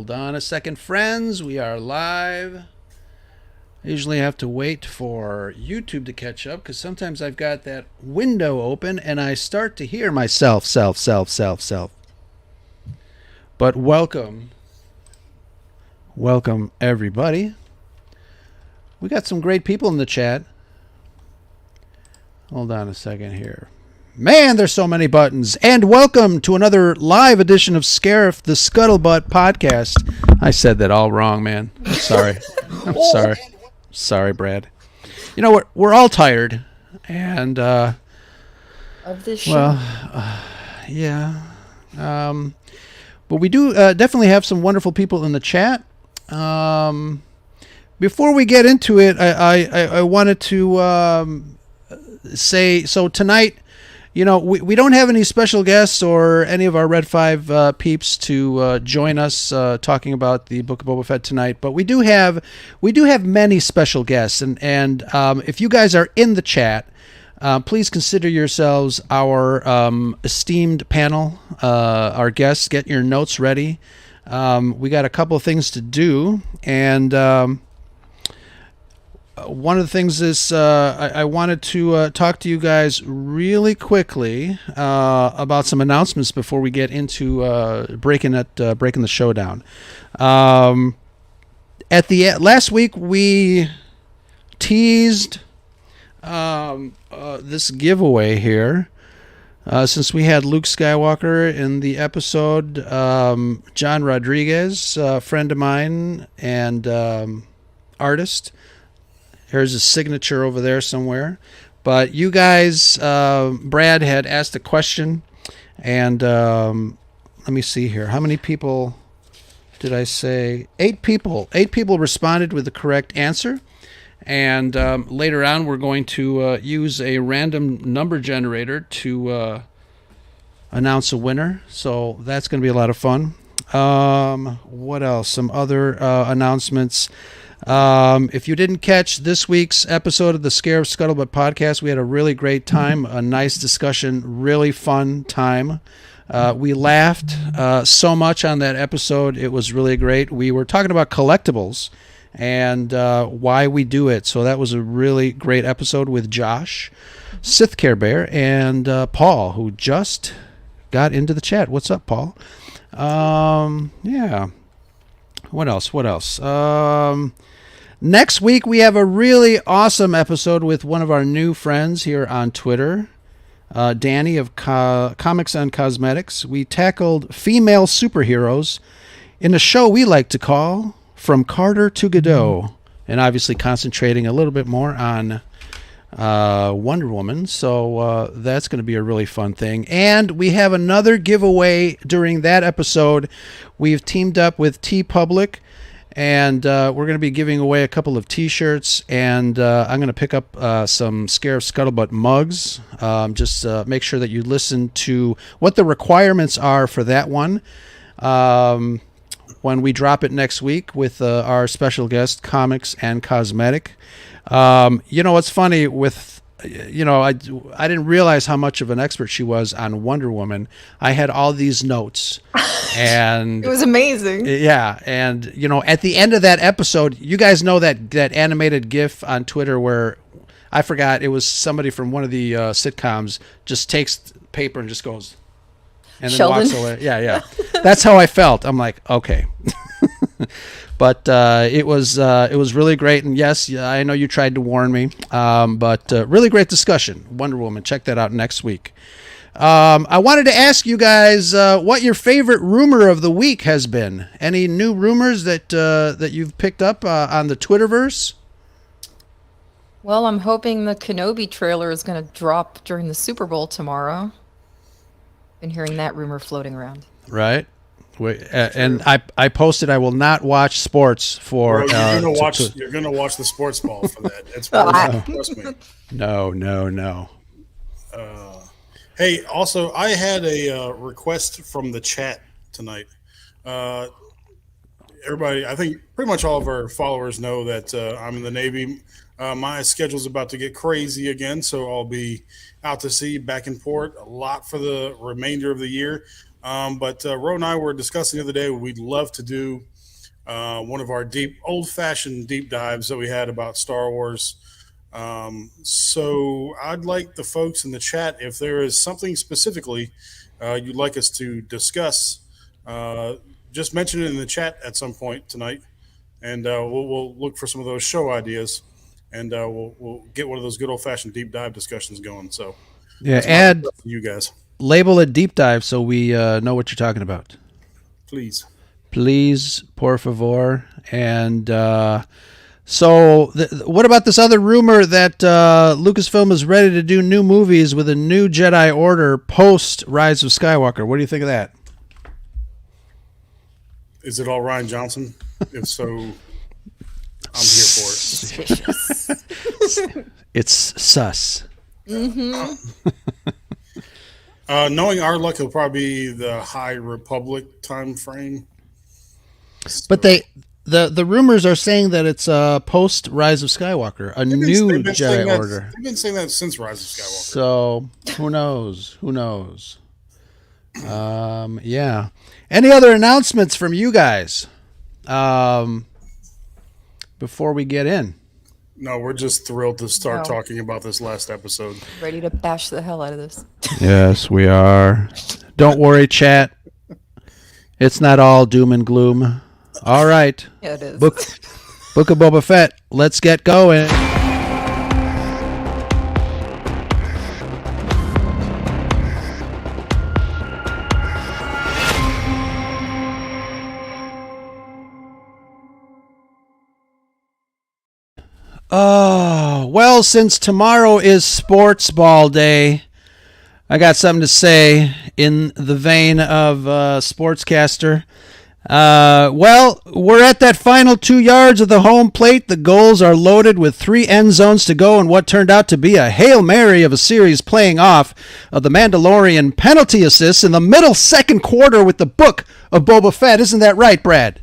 Hold on a second, friends. We are live. I usually have to wait for YouTube to catch up because sometimes I've got that window open and I start to hear myself, self. But welcome everybody. We got some great people in the chat. Hold on a second here. Man, there's so many buttons. And welcome to another live edition of Scarif, the Scuttlebutt podcast. I said that all wrong, man. I'm sorry. I'm sorry. Sorry, Brad. You know what? We're all tired. And, of this show. Well, yeah. But we do definitely have some wonderful people in the chat. Before we get into it, I wanted to say, so tonight, you know, we don't have any special guests or any of our Red 5 peeps to join us talking about the Book of Boba Fett tonight, but we do have many special guests, and if you guys are in the chat, please consider yourselves our esteemed panel, our guests. Get your notes ready. We got a couple of things to do, and one of the things is I wanted to talk to you guys really quickly about some announcements before we get into breaking the show down. At the last week we teased this giveaway here. Since we had Luke Skywalker in the episode, John Rodriguez, a friend of mine and artist. Here's his signature over there somewhere. But you guys, Brad had asked a question, and let me see here. How many people did I say? 8 people. 8 people responded with the correct answer. And later on, we're going to use a random number generator to announce a winner. So that's going to be a lot of fun. What else? Some other announcements. If you didn't catch this week's episode of the Scarif Scuttlebutt podcast, we had a really great time, a nice discussion, really fun time. We laughed so much on that episode. It was really great. We were talking about collectibles and why we do it. So that was a really great episode with Josh, Sith Care Bear, and Paul, who just got into the chat. What's up, Paul? Yeah. What else? Next week, we have a really awesome episode with one of our new friends here on Twitter, Danny of Comics and Cosmetics. We tackled female superheroes in a show we like to call From Carter to Godot, and obviously concentrating a little bit more on Wonder Woman. So that's going to be a really fun thing. And we have another giveaway during that episode. We've teamed up with TeePublic, and we're going to be giving away a couple of T-shirts, and I'm going to pick up some Scarif Scuttlebutt mugs. Just make sure that you listen to what the requirements are for that one when we drop it next week with our special guest, Comics and Cosmetic. You know, what's funny with, you know, I didn't realize how much of an expert she was on Wonder Woman. I had all these notes, and It was amazing. yeah, and you know, at the end of that episode, you guys know that animated GIF on Twitter where I forgot, it was somebody from one of the sitcoms just takes paper and just goes and then Sheldon. walks away. Yeah. That's how I felt. I'm like, okay. But it was really great, and yes, I know you tried to warn me, but really great discussion. Wonder Woman, check that out next week. I wanted to ask you guys what your favorite rumor of the week has been. Any new rumors that you've picked up on the Twitterverse? Well, I'm hoping the Kenobi trailer is going to drop during the Super Bowl tomorrow. Been hearing that rumor floating around. Right. And I posted I will not watch sports for. Well, you're gonna watch the sports ball for that. That's trust me. No. Hey, also, I had a request from the chat tonight. Everybody, I think pretty much all of our followers know that I'm in the Navy. My schedule's about to get crazy again, so I'll be out to sea, back in port a lot for the remainder of the year. But Ro and I were discussing the other day, we'd love to do one of our deep, old-fashioned deep dives that we had about Star Wars. So I'd like the folks in the chat, if there is something specifically you'd like us to discuss, uh, just mention it in the chat at some point tonight, and we'll look for some of those show ideas, and we'll get one of those good old-fashioned deep dive discussions going. So Yeah, that's my add request to you guys, label it deep dive so we know what you're talking about. please. Please, por favor. And so, what about this other rumor that Lucasfilm is ready to do new movies with a new Jedi Order post Rise of Skywalker? What do you think of that? Is it all Ryan Johnson? If so, I'm here for it. Suspicious. It's sus. Knowing our luck, it'll probably be the High Republic time frame. But the rumors are saying that it's post Rise of Skywalker, a new Jedi Order. They've been saying that since Rise of Skywalker. So who knows? Who knows? Yeah. Any other announcements from you guys before we get in? No, we're just thrilled to start No. talking about this last episode. Ready to bash the hell out of this. Yes, we are. Don't worry, chat. It's not all doom and gloom. All right. Yeah, it is. Book of Boba Fett. Let's get going. Oh, well, since tomorrow is sports ball day, I got something to say in the vein of sportscaster. Well, we're at that final 2 yards of the home plate. The goals are loaded with 3 end zones to go in what turned out to be a Hail Mary of a series playing off of the Mandalorian penalty assists in the middle second quarter with the Book of Boba Fett. Isn't that right, Brad?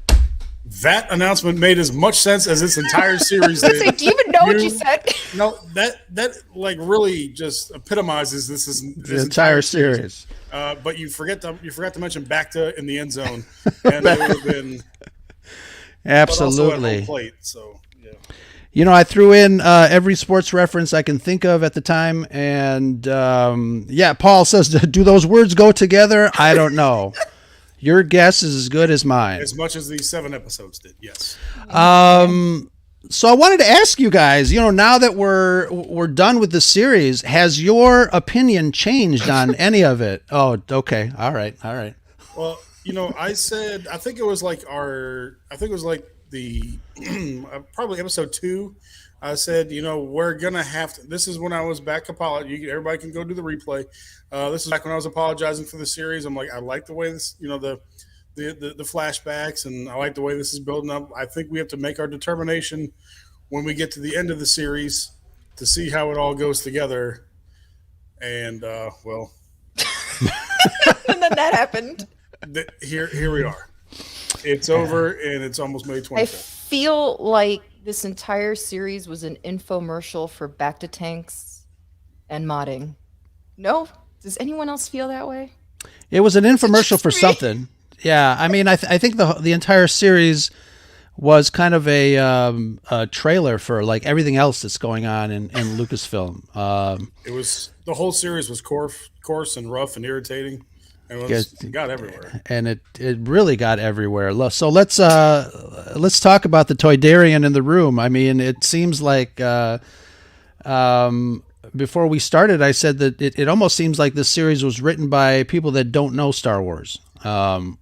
That announcement made as much sense as this entire series So, did. do you even know what you said? No, that like really just epitomizes this The entire series. But you forgot to mention Bacta in the end zone, and it would have been but also at Absolutely. home plate. So yeah. You know, I threw in every sports reference I can think of at the time, and yeah, Paul says, do those words go together? I don't know. Your guess is as good as mine. As much as these 7 episodes did, yes. So I wanted to ask you guys, you know, now that we're done with the series, has your opinion changed on any of it? Oh, okay. All right. Well, you know, I think it was like the probably episode 2. I said, you know, we're gonna have to. This is when I was back everybody can go do the replay. This is back when I was apologizing for the series. I'm like, I like the way this, you know, the flashbacks, and I like the way this is building up. I think we have to make our determination when we get to the end of the series to see how it all goes together. And well, And then that happened. here we are. It's over, and it's almost May 25th. I feel like this entire series was an infomercial for Bacta tanks and modding. No? Does anyone else feel that way? It was an infomercial for Me? something. Yeah, I mean, I think the entire series was kind of a trailer for like everything else that's going on in Lucasfilm. It was the whole series was coarse and rough and irritating, and it got everywhere. And it really got everywhere. So let's talk about the Toydarian in the room. I mean, it seems like before we started, I said that it almost seems like this series was written by people that don't know Star Wars, and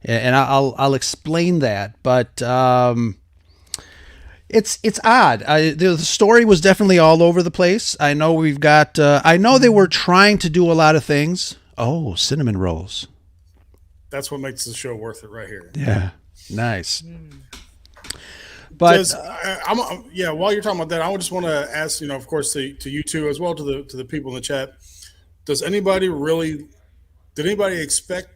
I'll explain that, but it's odd. The story was definitely all over the place. I know we've got. I know they were trying to do a lot of things. Oh, cinnamon rolls. That's what makes the show worth it, right here. Yeah, nice. But while you're talking about that, I just want to ask, you know, of course, to you two as well, to the people in the chat. Did anybody expect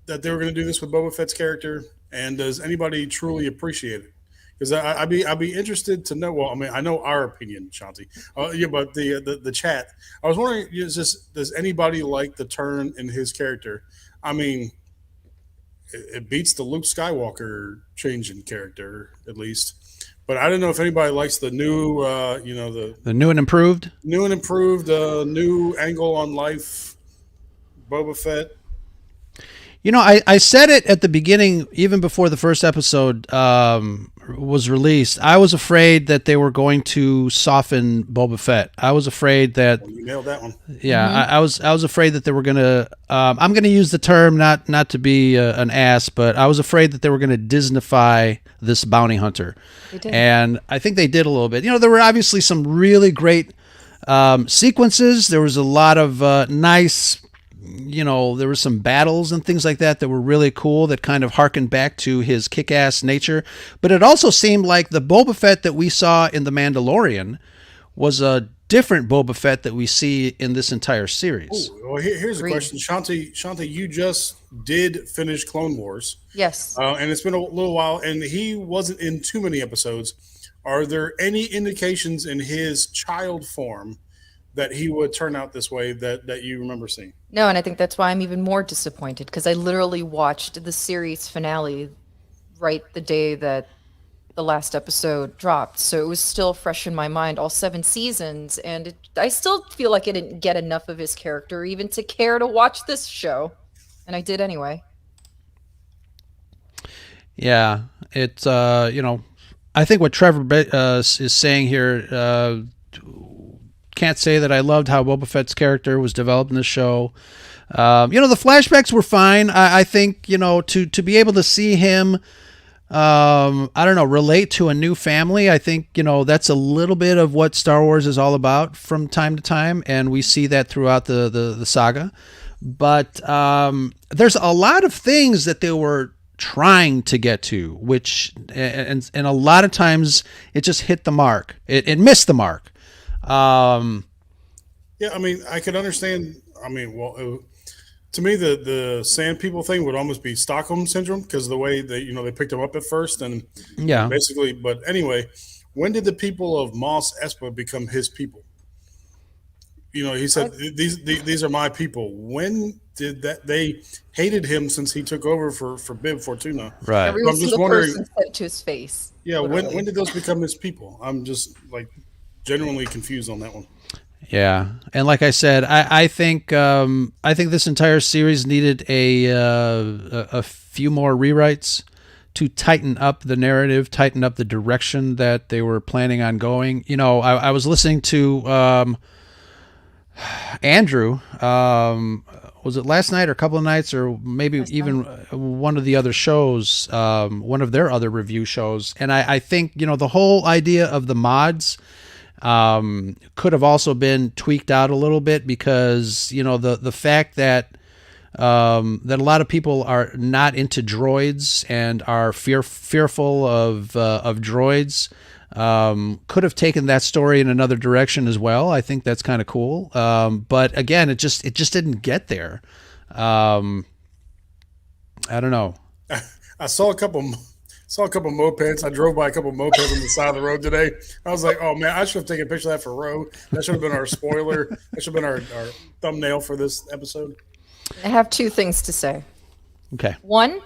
that they were going to do this with Boba Fett's character, and does anybody truly appreciate it? Because I'd be interested to know. Well, I mean, I know our opinion, Shanti. Yeah, but the chat. I was wondering, does anybody like the turn in his character? I mean, it beats the Luke Skywalker change in character at least. But I don't know if anybody likes the new, the The new and improved. new and improved, new angle on life, Boba Fett. I said it at the beginning, even before the first episode was released. I was afraid that they were going to soften Boba Fett. I was afraid that, Well, you nailed that one. yeah, I was afraid that they were going to. I'm going to use the term not to be an ass, but I was afraid that they were going to Disneyfy this bounty hunter, They did. and I think they did a little bit. There were obviously some really great sequences. There was a lot of nice, there were some battles and things like that were really cool that kind of harkened back to his kick-ass nature. But it also seemed like the Boba Fett that we saw in The Mandalorian was a different Boba Fett that we see in this entire series. Well, here's a Agreed. question, Shanti. You just did finish Clone Wars, Yes. and it's been a little while, and he wasn't in too many episodes. Are there any indications in his child form that he would turn out this way that you remember seeing? No, and I think that's why I'm even more disappointed because I literally watched the series finale right the day that the last episode dropped. So it was still fresh in my mind, all 7 seasons. And I still feel like I didn't get enough of his character even to care to watch this show. And I did anyway. Yeah, it's I think what Trevor is saying here. Can't say that I loved how Boba Fett's character was developed in the show. The flashbacks were fine. I think to be able to see him, I don't know, relate to a new family. I think that's a little bit of what Star Wars is all about from time to time, and we see that throughout the saga. But there's a lot of things that they were trying to get to, which and a lot of times it just hit the mark. It missed the mark. Yeah, I mean, I could understand. I mean, to me, the Sand People thing would almost be Stockholm syndrome because the way they picked him up at first and Yeah. basically. But anyway, when did the people of Mos Espa become his people? He said these are my people. When did that? They hated him since he took over for Bib Fortuna. Right. Every I'm just single wondering. person said it to his face. Yeah, literally. when did those become his people? I'm just like genuinely confused on that one. Yeah, and like I said, I think this entire series needed a few more rewrites to tighten up the narrative, tighten up the direction that they were planning on going. I was listening to Andrew. Was it last night or a couple of nights, or maybe even one of the other shows, one of their other review shows? And I think the whole idea of the mods could have also been tweaked out a little bit because the fact that that a lot of people are not into droids and are fearful of droids could have taken that story in another direction as well. I think that's kind of cool. But again, it just didn't get there. I don't know. I saw a couple mopeds. I drove by a couple mopeds on the side of the road today. I was like, oh man, I should have taken a picture of that for Ro. That should have been our spoiler. That should have been our thumbnail for this episode. I have 2 things to say. Okay. One,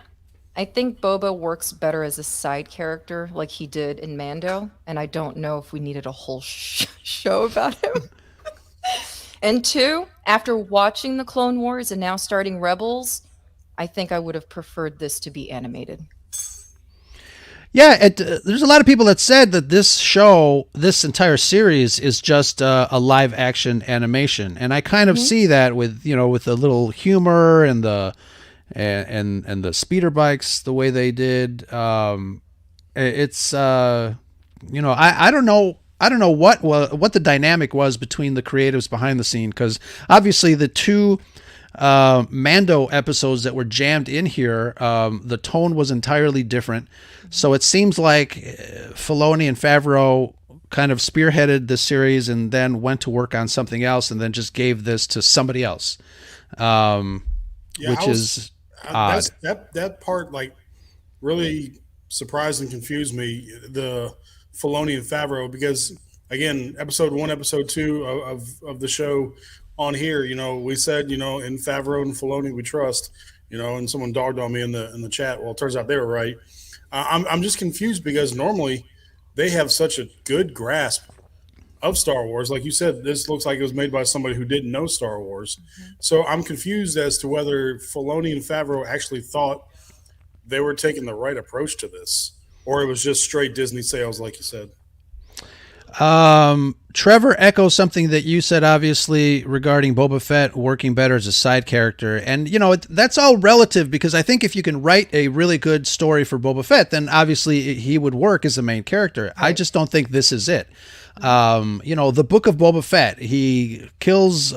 I think Boba works better as a side character like he did in Mando, and I don't know if we needed a whole show about him. And 2, after watching the Clone Wars and now starting Rebels, I think I would have preferred this to be animated. Yeah, there's a lot of people that said that this entire series, is just a live action animation, and I kind of see that with with the little humor and the and the speeder bikes the way they did. It's I don't know. I don't know what the dynamic was between the creatives behind the scene, because obviously the 2 Mando episodes that were jammed in here, the tone was entirely different. So it seems like Filoni and Favreau kind of spearheaded the series and then went to work on something else and then just gave this to somebody else, which is odd. That part really surprised and confused me. The Filoni and Favreau, because again, episode 1, episode 2 of the show on here, we said, in Favreau and Filoni we trust. and someone dogged on me in the chat. Well, it turns out they were right. I'm just confused because normally they have such a good grasp of Star Wars. Like you said, this looks like it was made by somebody who didn't know Star Wars. So I'm confused as to whether Filoni and Favreau actually thought they were taking the right approach to this, or it was just straight Disney sales, like you said. Trevor echoes something that you said, obviously, regarding Boba Fett working better as a side character. And, that's all relative, because I think if you can write a really good story for Boba Fett, then obviously he would work as a main character. Right. I just don't think this is it. The Book of Boba Fett, he kills,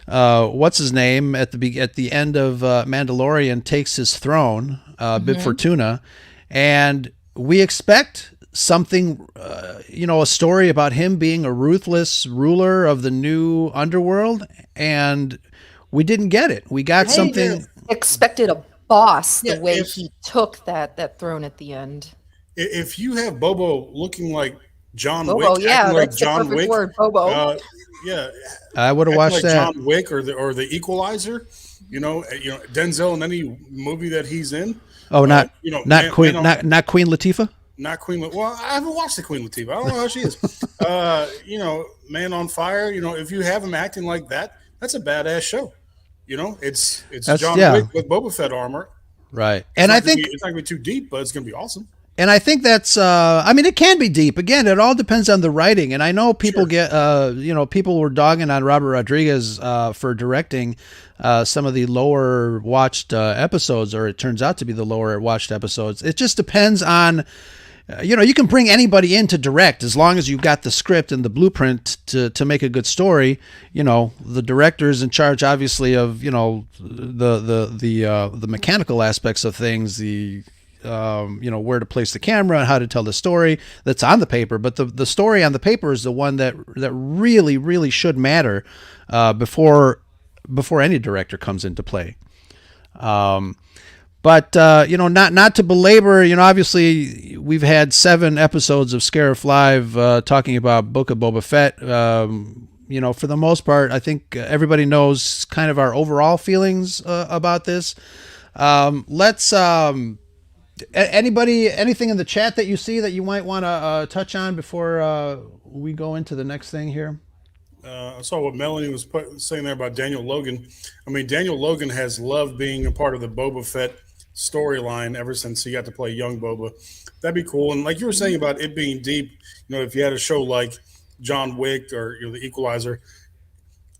what's his name at the end of Mandalorian, takes his throne, Bib Fortuna, and we expect something, a story about him being a ruthless ruler of the new underworld, and we didn't get it. We got something. Expected a boss the way he took that throne at the end. If you have Bobo looking like John Bobo, Wick, yeah, like that's John the perfect Wick, word, Bobo. Yeah, I would have watched like that. John Wick or the Equalizer. Denzel in any movie that he's in. Not Queen Latifah. Not Queen. Well, I haven't watched the Queen Latifah. I don't know how she is. Man on Fire. If you have him acting like that, that's a badass show. It's John Wick with Boba Fett armor. Right, and I think it's not gonna be too deep, but it's gonna be awesome. And I think that's, it can be deep. Again, it all depends on the writing. And I know people people were dogging on Robert Rodriguez for directing some of the lower watched episodes, or it turns out to be the lower watched episodes. It just depends on, you can bring anybody in to direct as long as you've got the script and the blueprint to make a good story. The director is in charge, obviously, of, the mechanical aspects of things, where to place the camera and how to tell the story that's on the paper. But the story on the paper is the one that really, really should matter before any director comes into play. Not to belabor, obviously we've had 7 episodes of Scarif Live talking about Book of Boba Fett. For the most part, I think everybody knows kind of our overall feelings about this. Anything in the chat that you see that you might want to touch on before we go into the next thing here? I saw what Melanie was saying there about Daniel Logan. I mean, Daniel Logan has loved being a part of the Boba Fett storyline ever since he got to play young Boba. That'd be cool. And like you were saying about it being deep, if you had a show like John Wick or the Equalizer,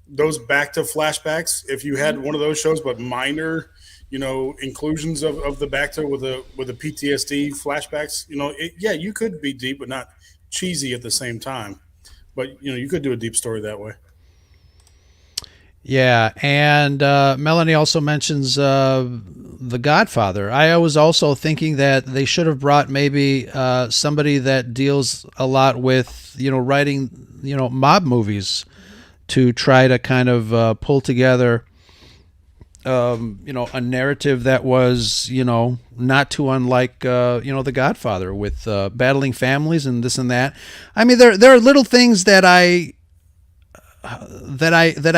those back to flashbacks, if you had one of those shows but minor inclusions of the back to with the PTSD flashbacks, you could be deep but not cheesy at the same time. But you could do a deep story that way. Yeah, and Melanie also mentions The Godfather. I was also thinking that they should have brought maybe somebody that deals a lot with writing mob movies to try to kind of pull together a narrative that was, not too unlike, The Godfather, with battling families and this and that. I mean, there are little things that I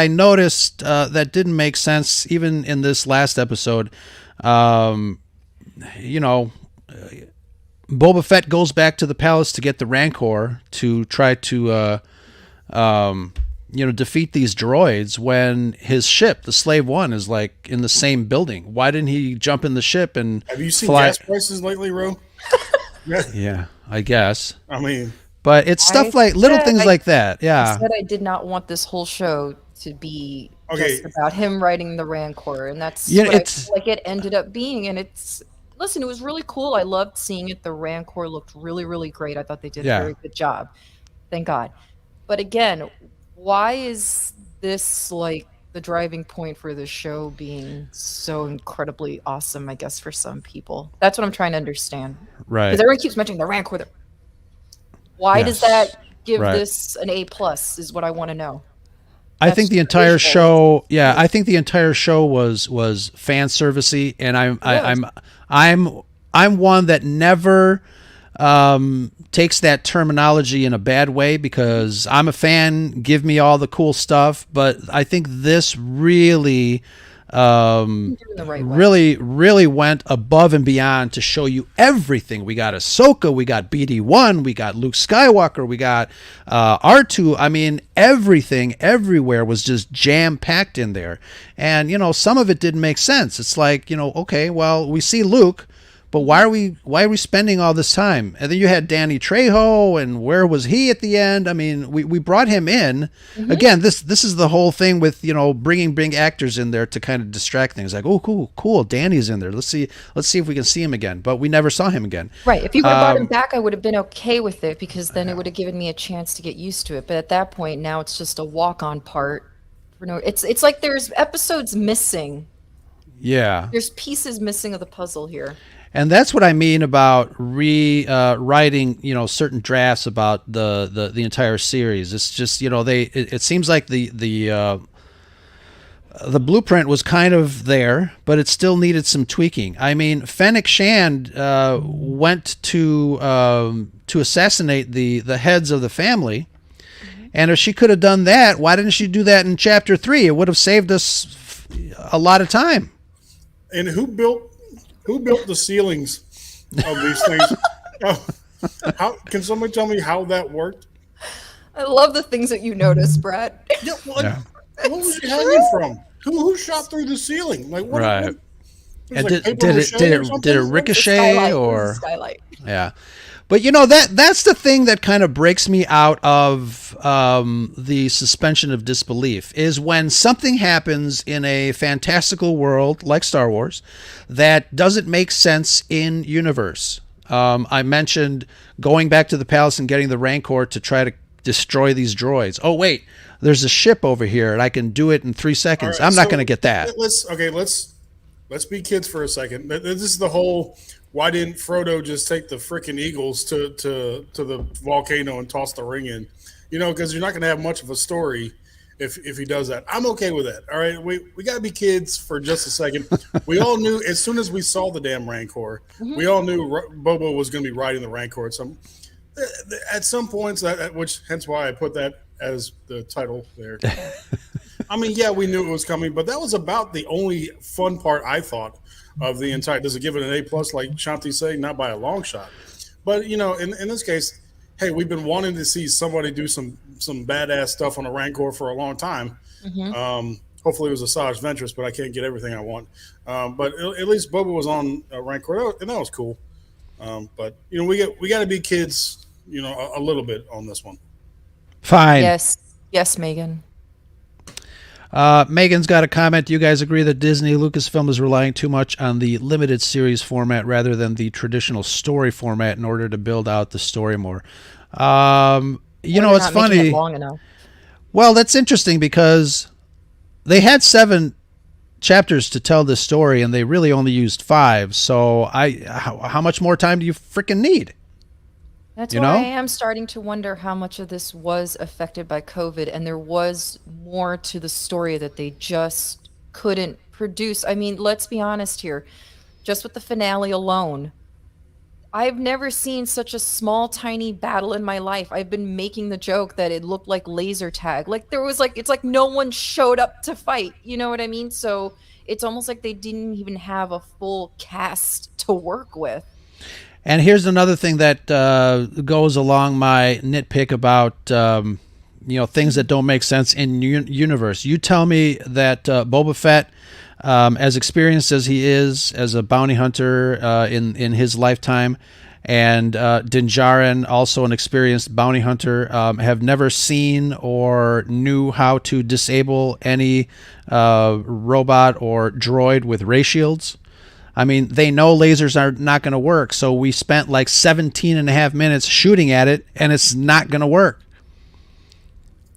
noticed that didn't make sense even in this last episode. Boba Fett goes back to the palace to get the Rancor to try to defeat these droids when his ship, the Slave One, is like in the same building. Why didn't he jump in the ship and have you seen fly? Gas prices lately, Ro? Yeah, I guess. I mean, but it's stuff like little things like that. Yeah. I said I did not want this whole show to be just about him riding the Rancor, and that's what I feel like it ended up being. And listen, it was really cool. I loved seeing it. The Rancor looked really, really great. I thought they did a very good job. Thank God. But again, why is this like the driving point for the show being so incredibly awesome, I guess, for some people? That's what I'm trying to understand. Right. Because everyone keeps mentioning the Rancor. Why does that give this an A+, is what I want to know. I think the entire show, I think the entire show was fan servicey, and I'm one that never takes that terminology in a bad way, because I'm a fan. Give me all the cool stuff, but I think this really Doing the right way. really went above and beyond to show you everything. We got Ahsoka, we got BD1, we got Luke Skywalker, we got R2. I mean, everything everywhere was just jam packed in there. And some of it didn't make sense. It's like, okay, well, we see Luke, but why are we spending all this time? And then you had Danny Trejo, and where was he at the end? I mean, we brought him in. Again, this is the whole thing with bringing big actors in there to kind of distract things. Like, oh, cool, Danny's in there. Let's see if we can see him again. But we never saw him again. Right. If you would have brought him back, I would have been okay with it, because then it would have given me a chance to get used to it. But at that point, now it's just a walk-on part. It's like there's episodes missing. Yeah. There's pieces missing of the puzzle here. And that's what I mean about writing, certain drafts about the entire series. It's just, it seems like the blueprint was kind of there, but it still needed some tweaking. I mean, Fennec Shand went to assassinate the heads of the family, and if she could have done that, why didn't she do that in Chapter 3? It would have saved us a lot of time. And who built the ceilings of these things? How can somebody tell me how that worked? I love the things that you notice, Brett. Yeah, what was he hanging from? Who shot through the ceiling? Like what? Right. What, And like did it ricochet Skylight. or Skylight. yeah? But that's the thing that kind of breaks me out of the suspension of disbelief, is when something happens in a fantastical world like Star Wars that doesn't make sense in universe. I mentioned going back to the palace and getting the Rancor to try to destroy these droids. Oh wait, there's a ship over here and I can do it in 3 seconds. Right, I'm not going to get that. Let's be kids for a second. This is the whole. Why didn't Frodo just take the freaking eagles to the volcano and toss the ring in? Because you're not going to have much of a story if he does that. I'm okay with that. All right, we got to be kids for just a second. We all knew as soon as we saw the damn Rancor, we all knew Bobo was going to be riding the Rancor at some points. Which hence why I put that as the title there. I mean, yeah, we knew it was coming, but that was about the only fun part I thought of the entire. Does it give it an A+, like Shanti's saying? Not by a long shot. But, in this case, hey, we've been wanting to see somebody do some badass stuff on a Rancor for a long time. Hopefully it was Asajj Ventress, but I can't get everything I want. But at least Boba was on a Rancor, and that was cool. But, we got to be kids, a little bit on this one. Fine. Yes, Megan. Megan's got a comment. Do you guys agree that Disney Lucasfilm is relying too much on the limited series format rather than the traditional story format in order to build out the story more? It's funny. It long enough. Well, that's interesting because they had 7 chapters to tell this story and they really only used 5. So how much more time do you freaking need? That's why I am starting to wonder how much of this was affected by COVID, and there was more to the story that they just couldn't produce. I mean, let's be honest here. Just with the finale alone, I've never seen such a small, tiny battle in my life. I've been making the joke that it looked like laser tag. Like it's like no one showed up to fight. You know what I mean? So it's almost like they didn't even have a full cast to work with. And here's another thing that goes along my nitpick about things that don't make sense in universe. You tell me that Boba Fett, as experienced as he is as a bounty hunter in his lifetime, and Din Djarin, also an experienced bounty hunter, have never seen or knew how to disable any robot or droid with ray shields. I mean, they know lasers are not going to work, so we spent like 17 and a half minutes shooting at it, and it's not going to work.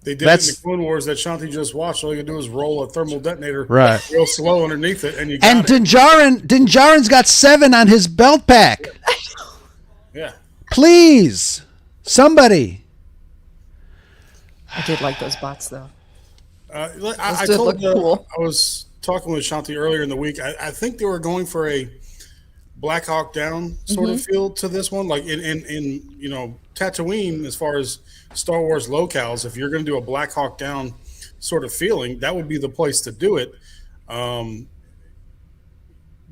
They did it in the Clone Wars that Shanti just watched. All you can do is roll a thermal detonator real slow underneath it, and you got it. And Din Djarin's got 7 on his belt pack. Yeah. Please, somebody. I did like those bots, though. I told you, cool. I was talking with Shanti earlier in the week. I think they were going for a Black Hawk Down sort of feel to this one, like in Tatooine, as far as Star Wars locales. If you're going to do a Black Hawk Down sort of feeling, that would be the place to do it. um,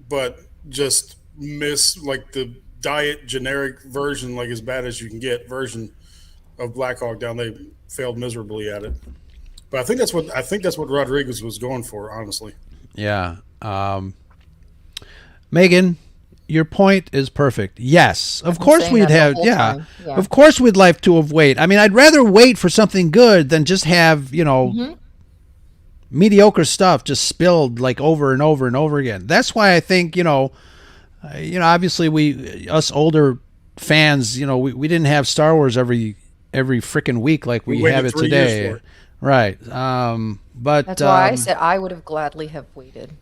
but just miss like the diet generic version, like as bad as you can get version of Black Hawk Down. They failed miserably at it. But I think that's what Rodriguez was going for, honestly. Yeah. Megan, your point is perfect. Yes, of I've been course saying we'd that the have. whole Yeah, time. Yeah. of course we'd like to have wait. I mean, I'd rather wait for something good than just have mediocre stuff just spilled like over and over and over again. That's why I think obviously us older fans, we didn't have Star Wars every freaking week like we have waited it 3 years today, for it. right? But That's why I said I would have gladly have waited.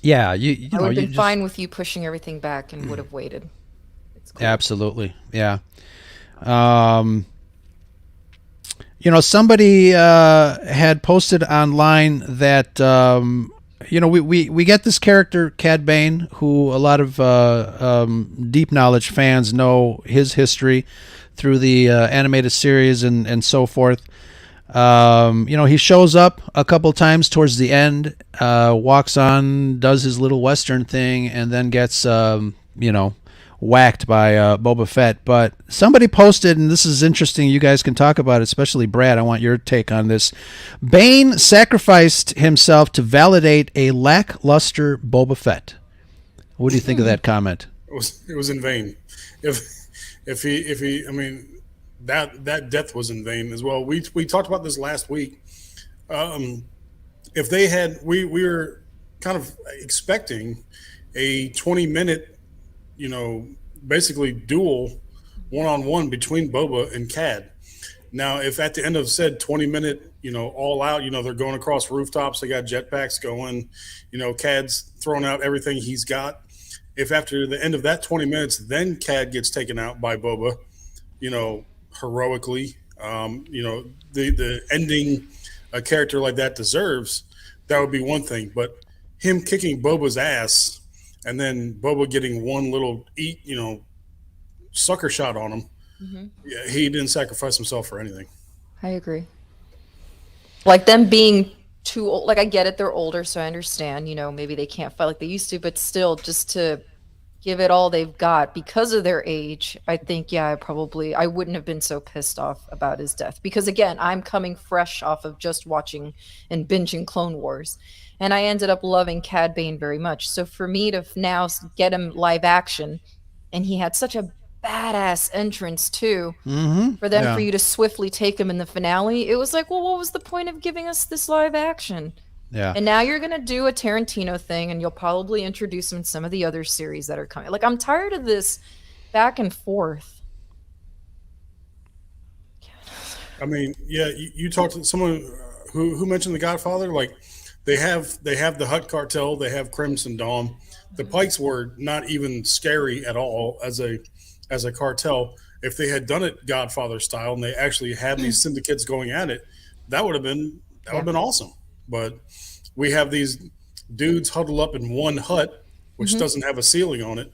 yeah, you I know would have you been just fine with you pushing everything back and would have waited. It's cool. absolutely, yeah. Um, somebody had posted online that we get this character Cad Bane, who a lot of deep knowledge fans know his history through the animated series and so forth. He shows up a couple times towards the end, walks on, does his little Western thing, and then gets whacked by Boba Fett. But somebody posted, and this is interesting, you guys can talk about it, especially Brad. I want your take on this. Bane sacrificed himself to validate a lackluster Boba Fett. What do you think of that comment? It was in vain. If he I mean that death was in vain as well. We talked about this last week. If they had we were kind of expecting a 20-minute, basically duel one-on-one between Boba and Cad. Now, if at the end of said 20-minute, all out, they're going across rooftops, they got jetpacks going, Cad's throwing out everything he's got. If after the end of that 20 minutes, then Cad gets taken out by Boba, heroically, the ending a character like that deserves, that would be one thing. But him kicking Boba's ass and then Boba getting one little sucker shot on him, yeah, he didn't sacrifice himself for anything. I agree. Like them being too old, like I get it, they're older, so I understand, maybe they can't fight like they used to, but still just to give it all they've got because of their age, I think, yeah, I wouldn't have been so pissed off about his death. Because again, I'm coming fresh off of just watching and binging Clone Wars. And I ended up loving Cad Bane very much. So for me to now get him live action, and he had such a badass entrance too, for you to swiftly take him in the finale, it was like, well, what was the point of giving us this live action? Yeah. And now you're going to do a Tarantino thing, and you'll probably introduce him in some of the other series that are coming. Like, I'm tired of this back and forth. I mean, yeah, you talked to someone who mentioned The Godfather. Like, they have the Hutt cartel, they have Crimson Dawn. The Pikes were not even scary at all as a cartel. If they had done it Godfather style and they actually had these syndicates going at it, that would have been awesome. But we have these dudes huddled up in one hut, which doesn't have a ceiling on it,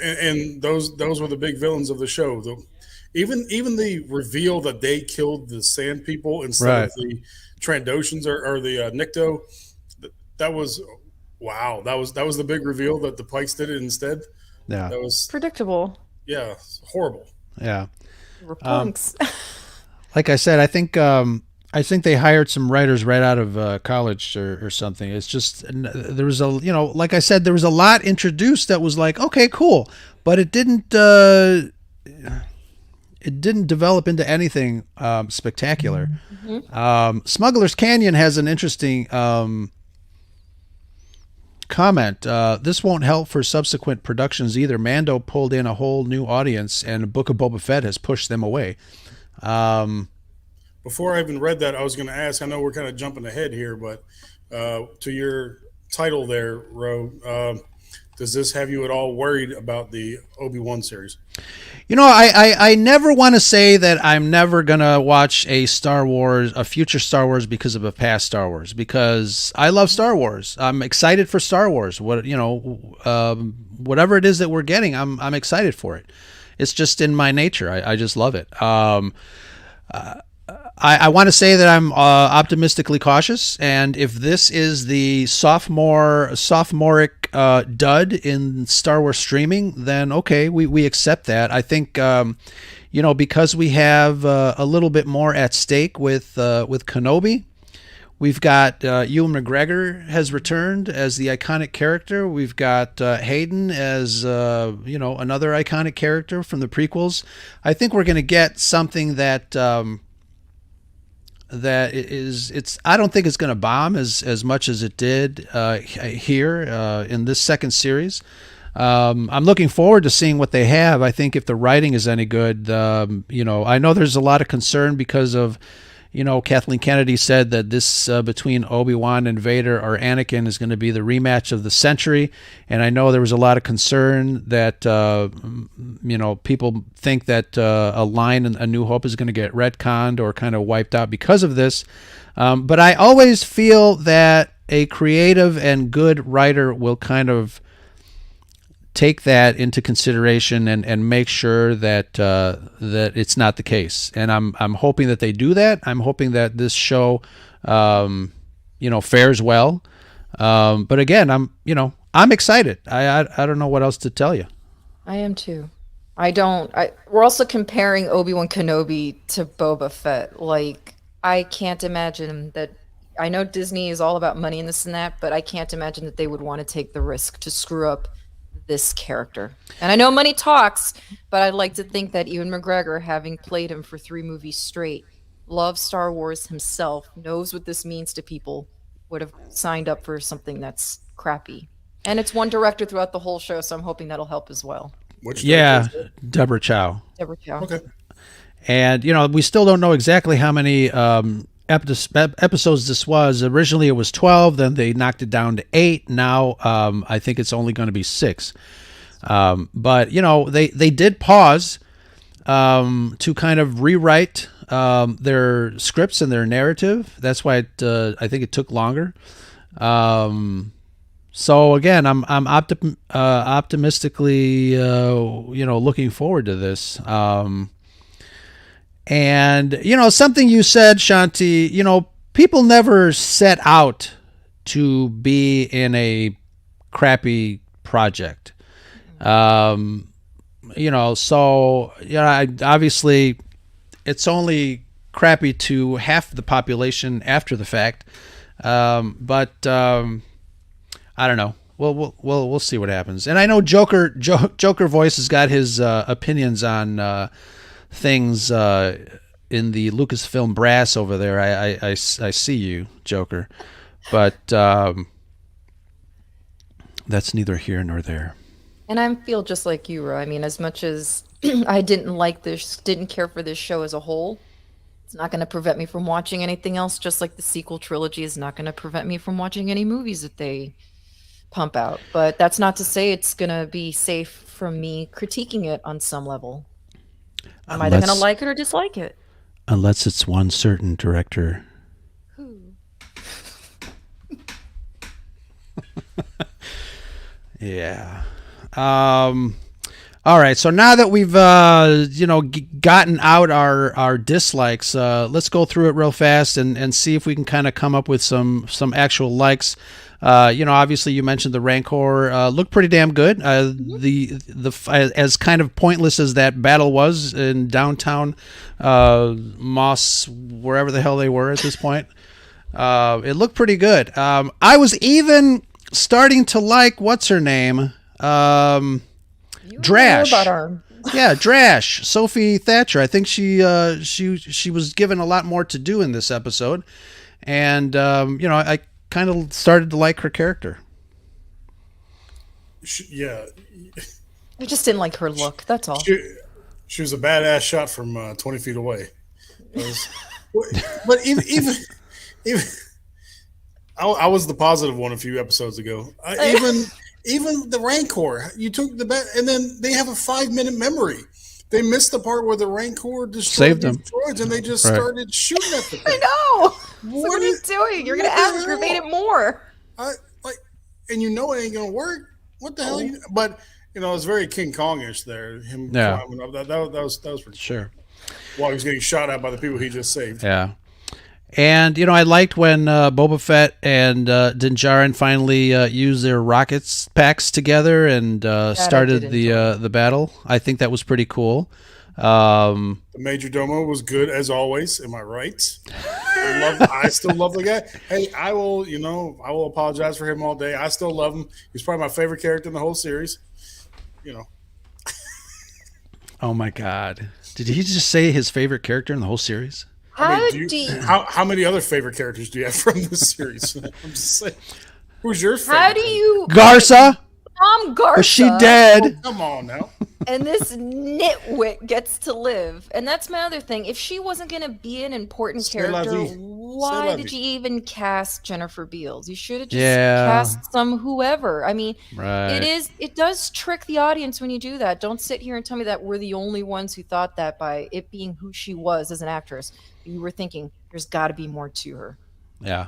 and those were the big villains of the show. Even the reveal that they killed the Sand People instead of the Trandoshans or the Nikto, that was wow. That was the big reveal that the Pikes did it instead. Yeah, that was predictable. Yeah, horrible. Yeah, we're punks. Like I said, I think they hired some writers right out of college or something. It's just there was like I said, there was a lot introduced that was like, okay, cool, but it didn't develop into anything spectacular. Smuggler's Canyon has an interesting comment. This won't help for subsequent productions either. Mando pulled in a whole new audience, and Book of Boba Fett has pushed them away. Before I even read that, I was going to ask, I know we're kind of jumping ahead here, but to your title there, Ro, does this have you at all worried about the Obi-Wan series? I never want to say that I'm never going to watch a future Star Wars because of a past Star Wars, because I love Star Wars. I'm excited for Star Wars. Whatever it is that we're getting, I'm excited for it. It's just in my nature. I just love it. I want to say that I'm optimistically cautious, and if this is the sophomoric dud in Star Wars streaming, then okay, we accept that. I think because we have a little bit more at stake with Kenobi. We've got Ewan McGregor has returned as the iconic character. We've got Hayden as another iconic character from the prequels. I think we're going to get something that it's. I don't think it's going to bomb as much as it did here in this second series. I'm looking forward to seeing what they have. I think if the writing is any good, I know there's a lot of concern because of. Kathleen Kennedy said that this between Obi-Wan and Vader or Anakin is going to be the rematch of the century. And I know there was a lot of concern that, people think that a line in A New Hope is going to get retconned or kind of wiped out because of this. But I always feel that a creative and good writer will kind of take that into consideration and make sure that that it's not the case. And I'm hoping that they do that. I'm hoping that this show, fares well. But again, I'm excited. I don't know what else to tell you. I am too. We're also comparing Obi-Wan Kenobi to Boba Fett. Like, I can't imagine that. I know Disney is all about money and this and that, but I can't imagine that they would want to take the risk to screw up this character. And I know money talks, but I'd like to think that Ewan McGregor, having played him for 3 movies straight, loves Star Wars himself, knows what this means to people, would have signed up for something that's crappy. And it's one director throughout the whole show, so I'm hoping that'll help as well. Deborah Chow. Deborah Chow. Okay. And we still don't know exactly how many episodes this was. Originally it was 12, then they knocked it down to 8. Now I think it's only going to be 6. But they did pause to kind of rewrite their scripts and their narrative. That's why I think it took longer. So again, I'm optimistically looking forward to this. And, something you said, Shanti, people never set out to be in a crappy project. Obviously it's only crappy to half the population after the fact. But I don't know. We'll see what happens. And I know Joker Voice has got his opinions on things in the Lucasfilm brass over there. I see you, Joker, but that's neither here nor there. And I feel just like you, Ro. I mean, as much as I didn't care for this show as a whole, it's not going to prevent me from watching anything else, just like the sequel trilogy is not going to prevent me from watching any movies that they pump out. But that's not to say it's going to be safe from me critiquing it on some level. I'm either going to like it or dislike it. Unless it's one certain director. Who? Yeah. All right. So now that we've gotten out our dislikes, let's go through it real fast and see if we can kind of come up with some actual likes. Obviously you mentioned the Rancor looked pretty damn good. The as kind of pointless as that battle was in downtown Moss, wherever the hell they were at this point, it looked pretty good. I was even starting to like what's her name, Drash. Yeah, Drash, Sophie Thatcher. I think she was given a lot more to do in this episode, and I kind of started to like her character. Yeah. I just didn't like her look. That's all. She was a badass shot from 20 feet away. But even I was the positive one a few episodes ago. Even the Rancor, you took the bet, and then they have a 5-minute memory. They missed the part where the Rancor destroyed these droids, and they just started shooting at the thing. I know. What are you doing? You're going to aggravate it more. And it ain't going to work. What the hell? But it's very King Kongish there. Him climbing up. That was pretty sure. while he was getting shot at by the people he just saved. Yeah. And, I liked when Boba Fett and Din Djarin finally used their rockets packs together and started the battle. I think that was pretty cool. The Major Domo was good as always. Am I right? I still love the guy. Hey, I will apologize for him all day. I still love him. He's probably my favorite character in the whole series. Oh my God! Did he just say his favorite character in the whole series? How many other favorite characters do you have from this series? I'm just saying. Who's your favorite? How do you Garza? Garza. Is she dead? Oh, come on now. And this nitwit gets to live. And that's my other thing. If she wasn't going to be an important character, why did you even cast Jennifer Beals? You should have just cast some whoever. I mean, it does trick the audience when you do that. Don't sit here and tell me that we're the only ones who thought that by it being who she was as an actress. You were thinking, there's got to be more to her. Yeah.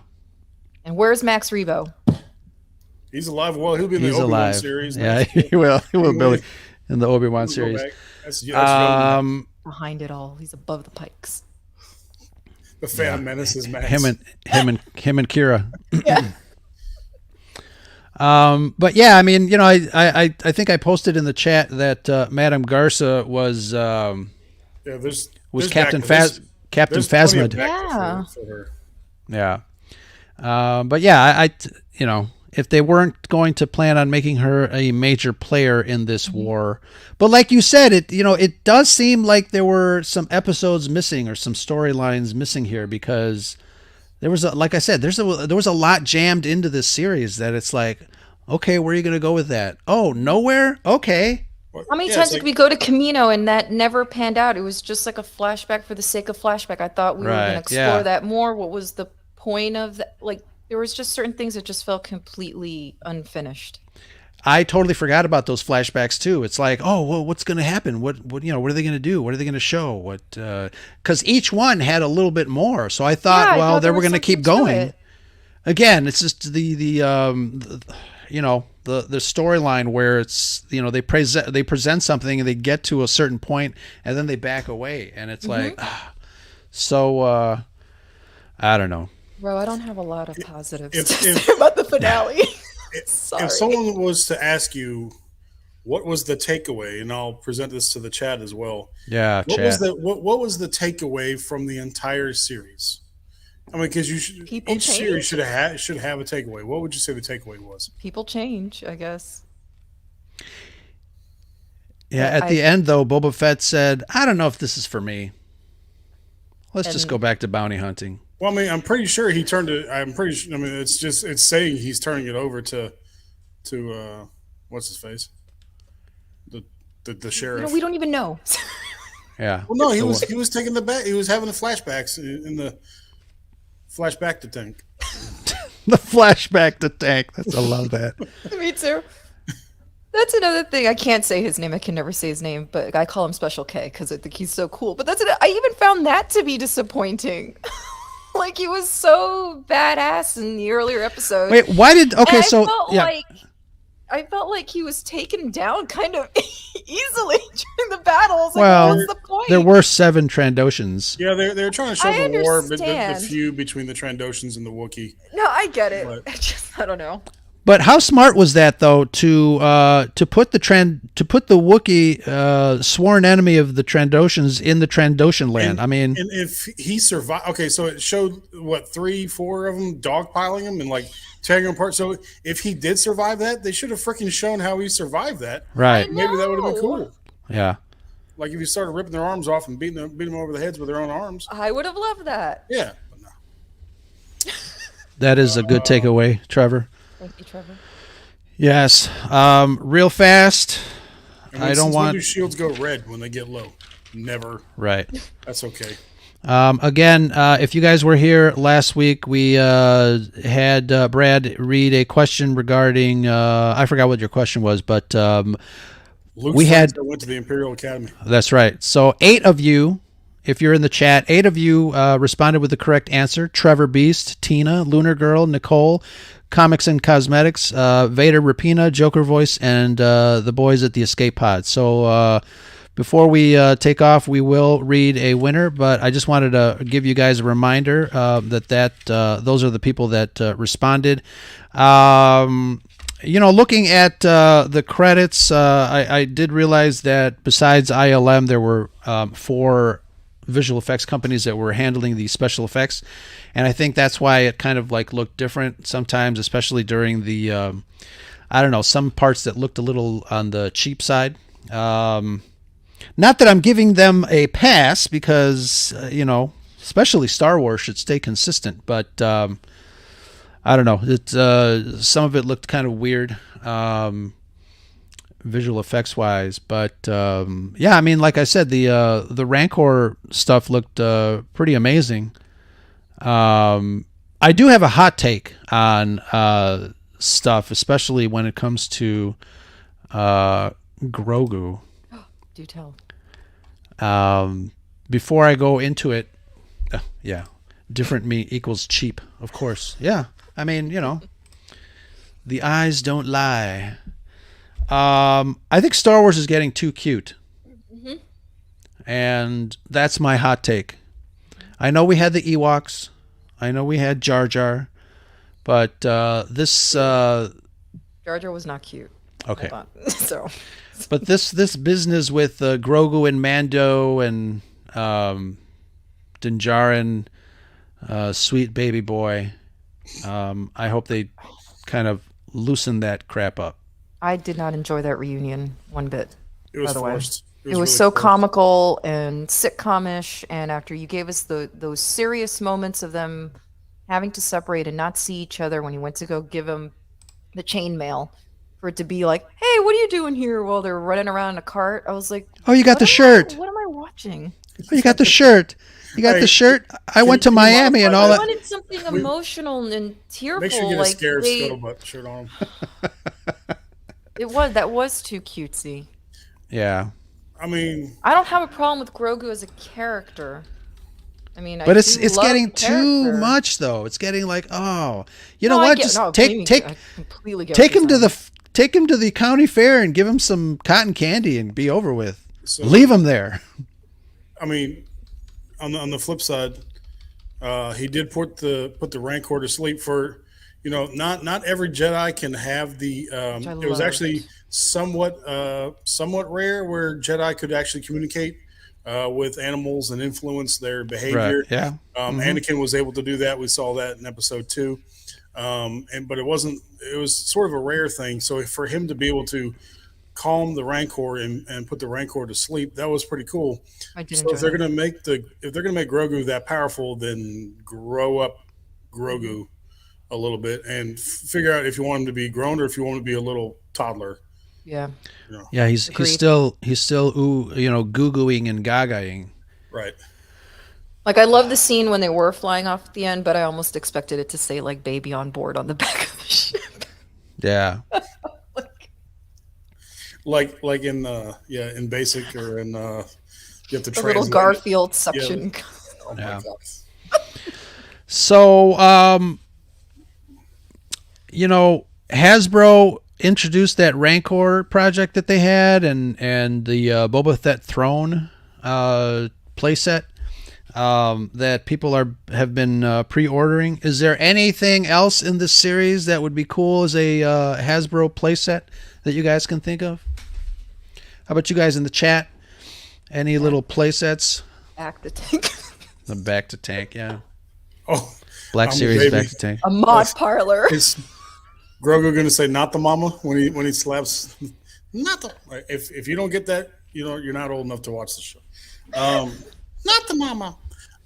And where's Max Rebo? He's alive. Well, he'll be in the Obi-Wan series. Yeah, he will. He will be in the Obi-Wan series. That's behind it all, he's above the pikes. The Phantom Menace is Max. Him and Kira. Yeah. But yeah, I mean, I think I posted in the chat that Madame Garza was Captain Phasma. Yeah. For her. Yeah. But yeah, if they weren't going to plan on making her a major player in this war, but like you said, it does seem like there were some episodes missing or some storylines missing here, because there was like I said, there was a lot jammed into this series that it's like, okay, where are you going to go with that? Oh, nowhere. Okay. How many times did we go to Camino and that never panned out? It was just like a flashback for the sake of flashback. I thought we were going to explore that more. What was the point of that? Like, there was just certain things that just felt completely unfinished. I totally forgot about those flashbacks too. It's like, oh, well, what's going to happen? What are they going to do? What are they going to show? Because each one had a little bit more. So I thought, they were going to keep going. Again, it's just the storyline where it's, they present something and they get to a certain point and then they back away, and it's like, so I don't know. Bro, I don't have a lot of positives to say about the finale. If someone was to ask you, what was the takeaway, and I'll present this to the chat as well. Yeah, what was the takeaway from the entire series? I mean, because each series should have a takeaway. What would you say the takeaway was? People change, I guess. Yeah, at the end though, Boba Fett said, "I don't know if this is for me. Let's just go back to bounty hunting." Well, I mean, I'm pretty sure he turned it. I'm pretty sure. I mean, it's saying he's turning it over to what's his face, the sheriff. We don't even know. Yeah. Well, no, he was taking the back. He was having the flashbacks in the flashback to Tank. The flashback to Tank. I love that. Me too. That's another thing. I can't say his name. I can never say his name, but I call him Special K because I think he's so cool. But I even found that to be disappointing. Like, he was so badass in the earlier episode. Wait, why did... Okay, so... I felt like he was taken down kind of easily during the battles. What was the point? There were 7 Trandoshans. Yeah, they were trying to show the war, but the feud between the Trandoshans and the Wookiee. No, I get it. I don't know. But how smart was that, though, to put the Wookiee sworn enemy of the Trandoshans in the Trandoshan land? And if he survived, okay, so it showed 3, 4 of them dogpiling him and like tearing him apart. So if he did survive that, they should have freaking shown how he survived that. Right? Maybe that would have been cool. Yeah. Like if you started ripping their arms off and beating them over the heads with their own arms. I would have loved that. Yeah. But no. That is a good takeaway, Trevor. Thank you, Trevor. Yes. Real fast. I don't want... When do shields go red when they get low? Never. Right. That's okay. Again, if you guys were here last week, we had Brad read a question regarding... I forgot what your question was, but... Luke's went to the Imperial Academy. That's right. So 8 of you... If you're in the chat, 8 of you responded with the correct answer. Trevor Beast, Tina, Lunar Girl, Nicole, Comics and Cosmetics, Vader Rapina, Joker Voice, and the boys at the Escape Pod. So Before we take off, we will read a winner, but I just wanted to give you guys a reminder that those are the people that responded. Looking at the credits, I did realize that besides ILM, there were 4 visual effects companies that were handling the special effects, and I think that's why it kind of like looked different sometimes, especially during the some parts that looked a little on the cheap side. Not that I'm giving them a pass because especially Star Wars should stay consistent, but I don't know. Some of it looked kind of weird, visual effects wise, but I mean, like I said, the Rancor stuff looked pretty amazing. I do have a hot take on stuff, especially when it comes to Grogu. Do tell. Before I go into it, different meat equals cheap, of course. Yeah, I mean, the eyes don't lie. I think Star Wars is getting too cute. Mm-hmm. And that's my hot take. I know we had the Ewoks. I know we had Jar Jar. But this... Jar Jar was not cute. Okay. Hold on. So... But this business with Grogu and Mando and Din Djarin, sweet baby boy, I hope they kind of loosen that crap up. I did not enjoy that reunion one bit. It was forced. It was really so forced. comical and sitcom-ish, and after you gave us those serious moments of them having to separate and not see each other when you went to go give them the chainmail, for it to be like, hey, what are you doing here while they're running around in a cart? I was like, oh, you got the shirt. What am I watching? Oh, you got the shirt. You got the shirt. I went to Miami and all I that. wanted something emotional and tearful. Make sure you get like a Scarif scuttlebutt shirt on them. That was too cutesy. Yeah. I mean, I don't have a problem with Grogu as a character. I mean, but I it's do love getting the character. too much though. It's getting like, oh, you No, know I what? get- Just no, take believe me, take I completely get take what him you're to saying. take him to the county fair and give him some cotton candy and be over with. So- Leave him there. I mean, on the flip side, he did put the Rancor to sleep for, not every Jedi can have the. I It was loved. actually somewhat rare where Jedi could actually communicate with animals and influence their behavior. Right. Yeah. Anakin was able to do that. We saw that in episode 2. But it wasn't. It was sort of a rare thing. So for him to be able to calm the Rancor and put the Rancor to sleep, that was pretty cool. I did So if enjoy they're that. gonna make Grogu that powerful, then grow up Grogu a little bit and figure out if you want him to be grown or if you want him to be a little toddler. Yeah. Yeah. He's Agreed. still goo-gooing and gagaing. Right. Like, I love the scene when they were flying off at the end, but I almost expected it to say, like, baby on board on the back of the ship. Yeah. Like in in basic or in you have to The little translate. Garfield section. Oh my Yeah. God. So, Hasbro introduced that Rancor project that they had and the Boba Fett throne playset that people have been pre-ordering. Is there anything else in this series that would be cool as a Hasbro playset that you guys can think of? How about you guys in the chat? Any little playsets? Act the tank. The back to tank, yeah. Oh, Black I'm a Series baby. back to tank. A mod parlor. is Grogu gonna say "not the mama" when he slaps? Not the. If you don't get that, you're not old enough to watch the show. Not the mama.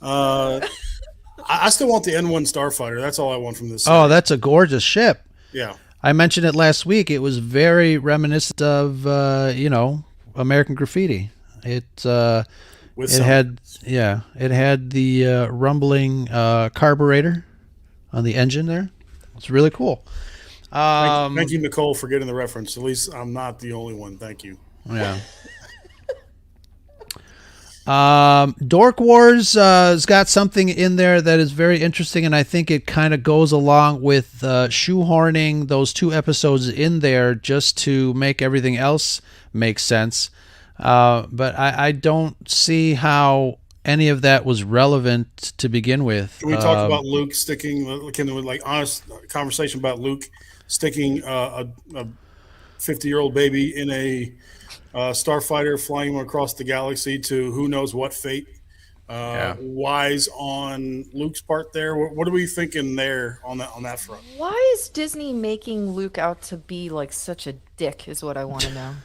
I still want the N1 Starfighter. That's all I want from this. Oh, series. that's a gorgeous ship. Yeah. I mentioned it last week. It was very reminiscent of American Graffiti. It With it some- had the rumbling carburetor on the engine there. It's really cool. Thank you, Nicole, for getting the reference. At least I'm not the only one. Thank you. Yeah. Dork Wars has got something in there that is very interesting, and I think it kind of goes along with shoehorning those 2 episodes in there just to make everything else make sense. But I don't see how any of that was relevant to begin with. Can we talk about Luke sticking? Can we like honest conversation about Luke sticking a 50-year-old baby in a starfighter, flying him across the galaxy to who knows what fate? Yeah. Wise on Luke's part there. What are we thinking there on that front? Why is Disney making Luke out to be like such a dick? Is what I want to know.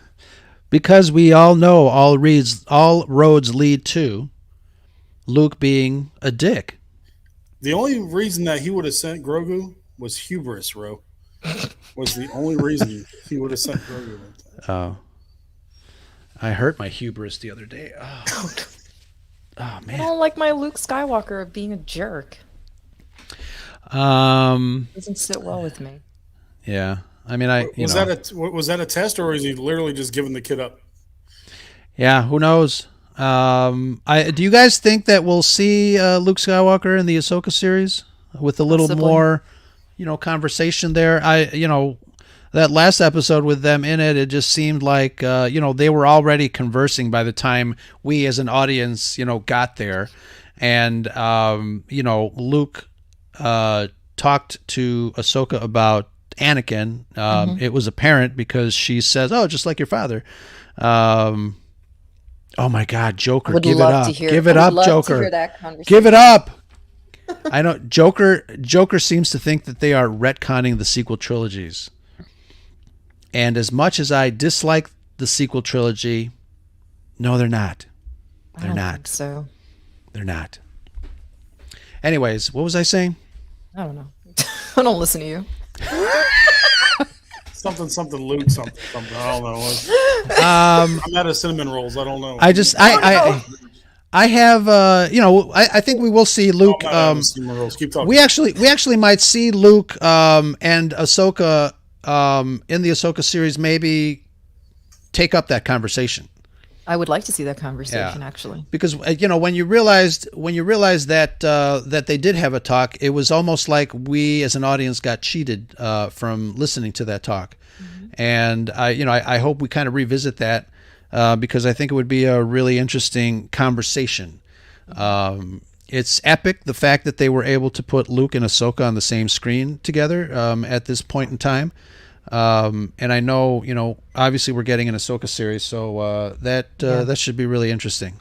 Because we all know all roads lead to Luke being a dick. The only reason that he would have sent Grogu was hubris, Ro. Was the only reason he would have sent Grogu. Oh. I hurt my hubris the other day. Oh, I man. don't like my Luke Skywalker being a jerk. Doesn't sit well with me. Yeah. I mean, was that a test, or is he literally just giving the kid up? Yeah, who knows? Do you guys think that we'll see Luke Skywalker in the Ahsoka series with a little Possibly. more, conversation there? That last episode with them in it just seemed like they were already conversing by the time we as an audience got there, and Luke talked to Ahsoka about Anakin. It was apparent because she says, "Oh, just like your father." Oh my God, Joker! Give it up! Give it up, Joker! Give it up! I know Joker seems to think that they are retconning the sequel trilogies. And as much as I dislike the sequel trilogy, no, they're not. They're not. Think so. They're not. Anyways, what was I saying? I don't know. I don't listen to you. Something Luke something. I don't know. I'm out of cinnamon rolls. I don't know. I have I think we will see Luke. Keep talking. We actually might see Luke and Ahsoka in the Ahsoka series maybe take up that conversation. I would like to see that conversation actually. Because when you realized that that they did have a talk, it was almost like we as an audience got cheated from listening to that talk. And I hope we kind of revisit that because I think it would be a really interesting conversation. It's epic, the fact that they were able to put Luke and Ahsoka on the same screen together at this point in time. And I know, obviously we're getting an Ahsoka series, so that should be really interesting.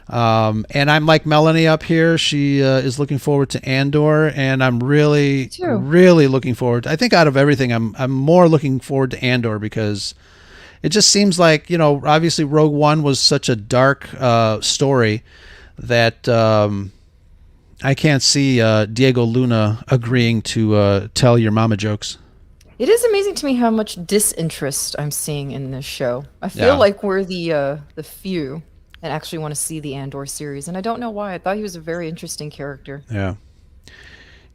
And I'm like Melanie up here. She is looking forward to Andor, and I'm really looking forward. I think out of everything, I'm more looking forward to Andor because it just seems like, obviously Rogue One was such a dark story that I can't see Diego Luna agreeing to tell your mama jokes. It is amazing to me how much disinterest I'm seeing in this show. I feel like we're the few that actually want to see the Andor series, and I don't know why. I thought he was a very interesting character. Yeah.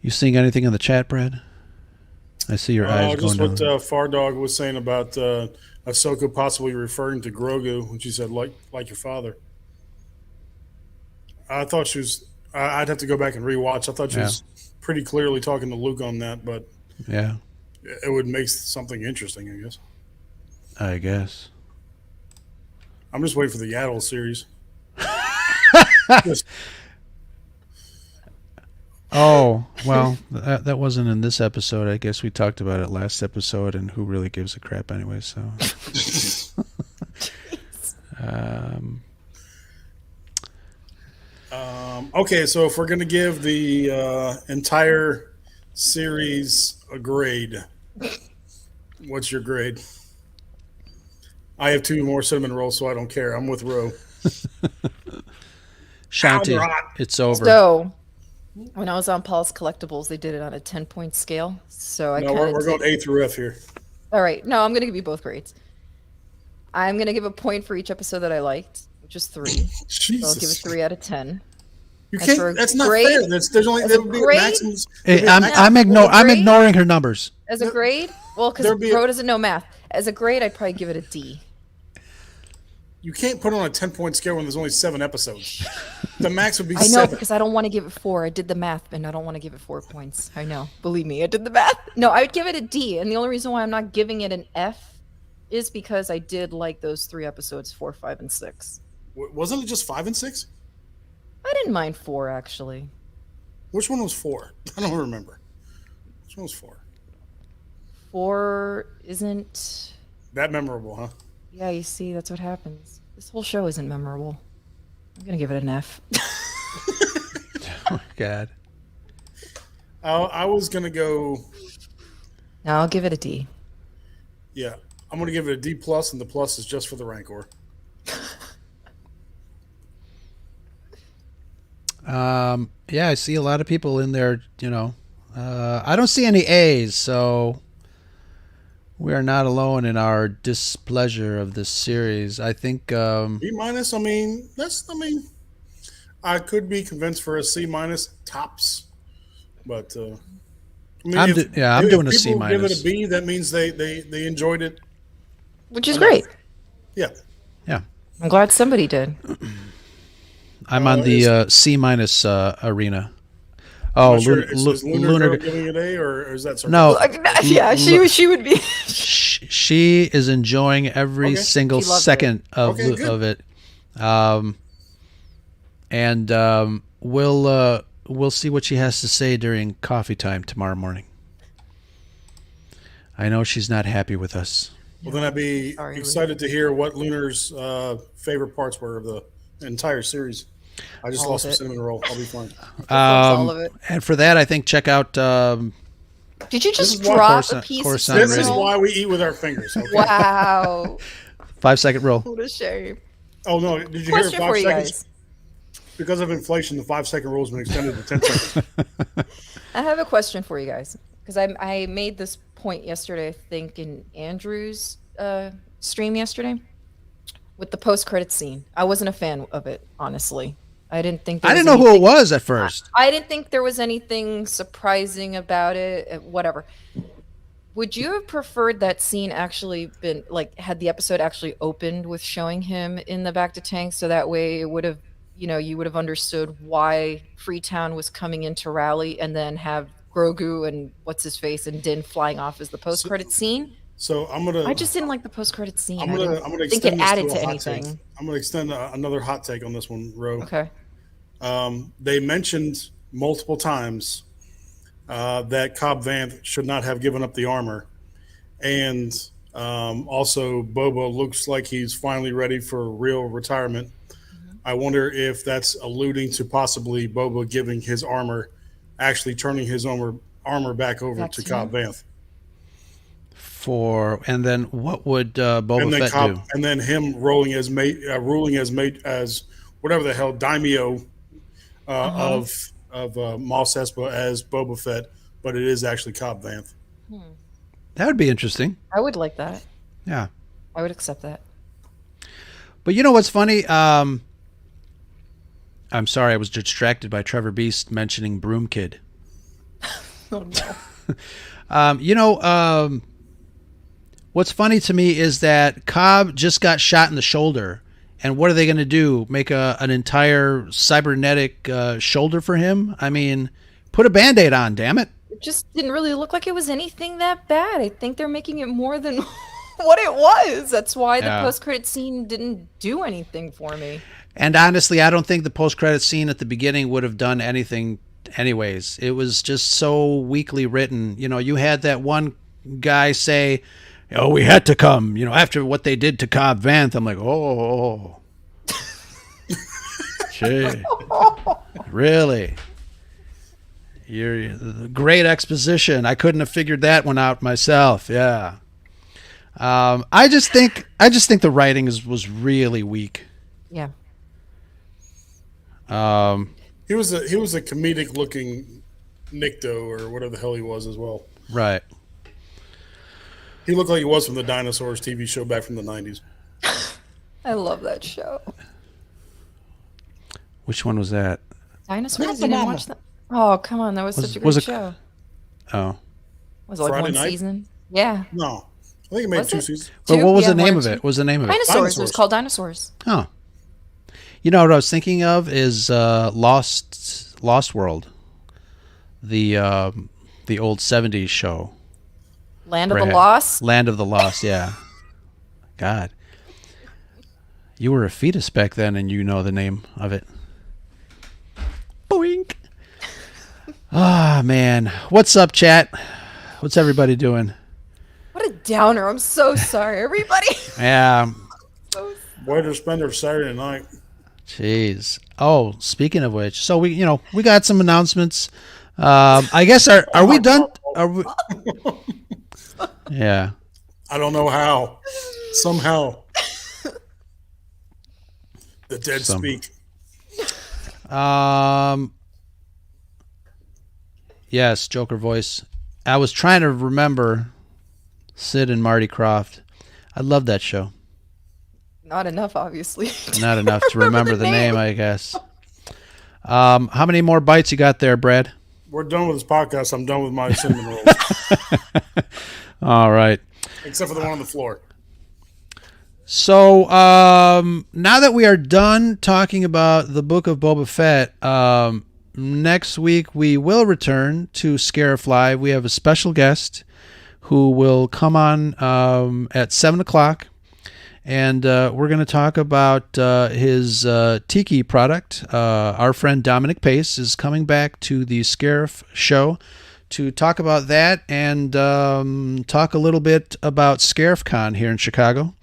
You seeing anything in the chat, Brad? I see your eyes going down. Just what Fardog was saying about Ahsoka possibly referring to Grogu when she said, like your father. I thought she was... I'd have to go back and rewatch. I thought she was pretty clearly talking to Luke on that, but... Yeah. It would make something interesting, I guess. I'm just waiting for the Yaddle series. Oh, well, that wasn't in this episode. I guess we talked about it last episode, and who really gives a crap anyway, so... Okay, so if we're going to give the entire series a grade, what's your grade? I have 2 more cinnamon rolls, so I don't care. I'm with Ro. Shanti, it's over. So, when I was on Paul's Collectibles, they did it on a 10-point scale. So we're going A through F here. All right. No, I'm going to give you both grades. I'm going to give a point for each episode that I liked, which is 3. Jesus. So I'll give it 3 out of 10. You can't. That's not grade, fair. There's only there would be maximums. Hey, I'm ignoring her numbers. As a grade, well, because Ro doesn't know math. As a grade, I'd probably give it a D. You can't put it on a 10-point scale when there's only 7 episodes. The max would be I know 7. because I don't want to give it 4. I did the math, and I don't want to give it 4 points. I know. Believe me, I did the math. No, I would give it a D, and the only reason why I'm not giving it an F is because I did like those 3 episodes, 4, 5, and 6. Wasn't it just 5 and 6? I didn't mind 4 actually. Which one was 4? I don't remember. Which one was 4? 4 isn't. That memorable, huh? Yeah, you see, that's what happens. This whole show isn't memorable. I'm gonna give it an F. Oh, God. I was gonna go. No, I'll give it a D. Yeah, I'm gonna give it a D plus, and the plus is just for the Rancor. Yeah, I see a lot of people in there. I don't see any A's, so we are not alone in our displeasure of this series. I think. B minus. I could be convinced for a C minus tops, but I'm doing a C minus. If people give it minus. a B, that means they enjoyed it, Which is great. Yeah. Yeah, I'm glad somebody did. I'm on the C minus arena. Oh, Sure. Is Lunar Girl giving it A, or is that something? No. Yeah, she would be. She is enjoying every single second of it. And we'll see what she has to say during coffee time tomorrow morning. I know she's not happy with us. Well, then I'd be excited to hear what Lunar's favorite parts were of the entire series. I just lost some cinnamon roll. I'll be fine. All of it. And for that, I think check out. Did you just drop a piece of cinnamon roll? This is why we eat with our fingers. Okay? Wow. 5-second rule. What a shame. Oh, no. Did you Question hear 5 for you seconds? guys. Because of inflation, the 5-second rule has been extended to 10 seconds. I have a question for you guys. Because I made this point yesterday, I think, in Andrew's stream yesterday with the post-credit scene. I wasn't a fan of it, honestly. I didn't think I didn't know who it was at first. I didn't think there was anything surprising about it. Whatever. Would you have preferred that scene actually been had the episode actually opened with showing him in the back to tank, so that way it would have, you would have understood why Freetown was coming into Raleigh, and then have Grogu and what's his face and Din flying off as the post credit scene? So I just didn't like the post credit scene. I'm gonna think extend it this added to to a hot anything. take. I'm gonna extend another hot take on this one, Ro. Okay. They mentioned multiple times that Cobb Vanth should not have given up the armor, and also Boba looks like he's finally ready for real retirement. Mm-hmm. I wonder if that's alluding to possibly Boba giving his armor, actually turning his armor back over to Cobb Vanth. And then what would Boba Fett do? And then him ruling as whatever the hell daimyo of Mos Espa as Boba Fett, but it is actually Cobb Vanth. That would be interesting. I would like that. Yeah, I would accept that. But you know what's funny? I'm sorry, I was distracted by Trevor Beast mentioning Broom Kid. Oh no. What's funny to me is that Cobb just got shot in the shoulder, and what are they going to do? Make an entire cybernetic shoulder for him? I mean, put a Band-Aid on, damn it. It just didn't really look like it was anything that bad. I think they're making it more than what it was. That's why the post-credit scene didn't do anything for me. And honestly, I don't think the post-credit scene at the beginning would have done anything anyways. It was just so weakly written. You had that one guy say, "Oh, we had to come," after what they did to Cobb Vanth. I'm like, oh. Gee. Really? You're great exposition. I couldn't have figured that one out myself. Yeah. I just think the writing was really weak. Yeah. He was a comedic looking Nikto or whatever the hell he was as well. Right. He looked like he was from the Dinosaurs TV show back from the 90s. I love that show. Which one was that? Dinosaurs? You didn't watch that? Oh, come on. That was such a great show. Oh. Was it like Friday one night? season? Yeah. No. I think it made 2 seasons. But what was the name of two. it? What was the name of it? Dinosaurs. It was called Dinosaurs. Oh. You know what I was thinking of is Lost World. The old 70s show. Land of the Lost? Land of the Lost, yeah. God. You were a fetus back then, and you know the name of it. Boink. Ah, man. What's up, chat? What's everybody doing? What a downer. I'm so sorry, everybody. Yeah. Way to spend our Saturday night. Jeez. Oh, speaking of which, so we got some announcements. I guess are we done? Are we? Yeah. I don't know how. Somehow. The dead speak. Yes, Joker voice. I was trying to remember Sid and Marty Krofft. I love that show. Not enough, obviously. Not enough to remember the name, I guess. How many more bites you got there, Brad? We're done with this podcast. I'm done with my cinnamon rolls. All right. Except for the one on the floor. So now that we are done talking about the Book of Boba Fett, next week we will return to Scarif Live. We have a special guest who will come on at 7 o'clock, and we're going to talk about his tiki product. Our friend Dominic Pace is coming back to the Scarif show to talk about that and talk a little bit about ScarifCon here in Chicago.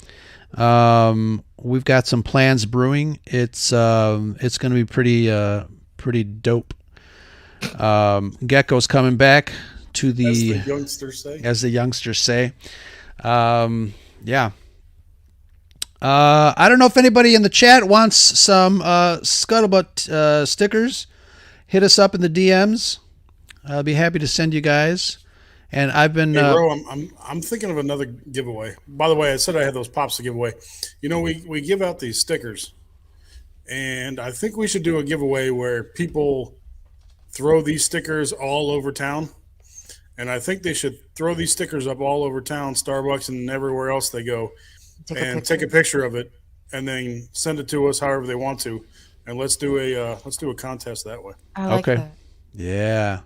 We've got some plans brewing. It's going to be pretty dope. Gecko's coming back to the as the youngsters say. Yeah. I don't know if anybody in the chat wants some Scuttlebutt stickers. Hit us up in the DMs. I'll be happy to send you guys. And I've been. Hey, bro, I'm thinking of another giveaway. By the way, I said I had those pops to give away. You know, we give out these stickers, and I think we should do a giveaway where people throw these stickers all over town. And I think they should throw these stickers up all over town, Starbucks and everywhere else they go, take a picture of it, and then send it to us however they want to, and let's do a contest that way. I like that. Yeah.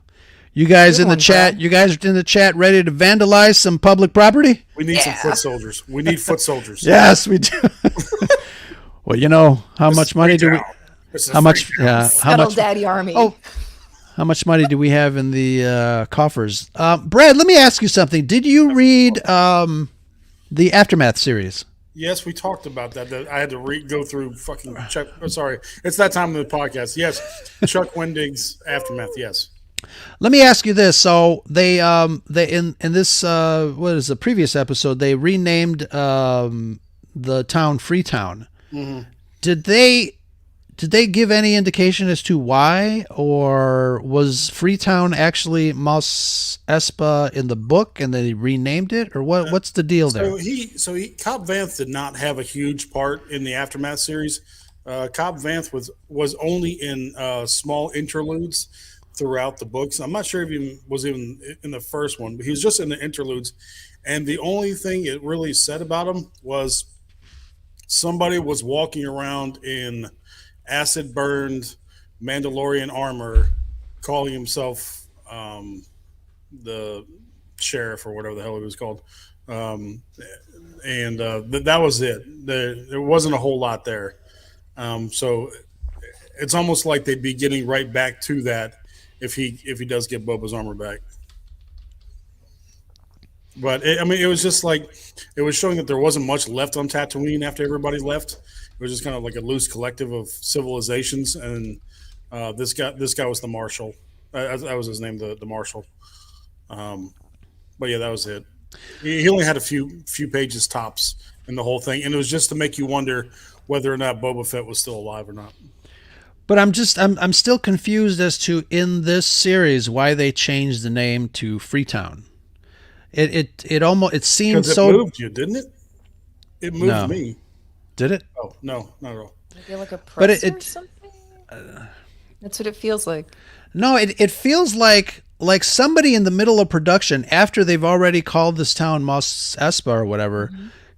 You guys in the chat, Brad. you guys are in the chat ready to vandalize some public property? We need some foot soldiers. We need foot soldiers. Yes, we do. Well, you know, how much money do we how much Daddy Army. Oh, how much money do we have in the coffers? Brad, let me ask you something. Did you read the Aftermath series? Yes, we talked about that. I had to go through fucking Chuck. Oh, sorry, it's that time of the podcast. Yes, Chuck Wendig's Aftermath. Yes. Let me ask you this. So they in this what is the previous episode? They renamed the town Freetown. Mm-hmm. Did they give any indication as to why, or was Freetown actually Mos Espa in the book and they renamed it, or what? What's the deal there? Cobb Vanth did not have a huge part in the Aftermath series. Cobb Vanth was only in small interludes throughout the books. I'm not sure if he was even in the first one, but he was just in the interludes. And the only thing it really said about him was somebody was walking around in acid burned Mandalorian armor, calling himself the sheriff or whatever the hell he was called. That was it. There wasn't a whole lot there. So it's almost like they'd be getting right back to that if he does get Boba's armor back. But it was just like it was showing that there wasn't much left on Tatooine after everybody left. It was just kind of like a loose collective of civilizations, and this guy was the marshal. That was his name, the marshal. But yeah, that was it. He only had a few pages tops in the whole thing, and it was just to make you wonder whether or not Boba Fett was still alive or not. But I'm still confused as to in this series why they changed the name to Freetown. It almost seemed so. It moved you, didn't it? It moved me. Did it? Oh no, not at all. Maybe like a press or something. That's what it feels like. No, it feels like somebody in the middle of production, after they've already called this town Mos Espa or whatever,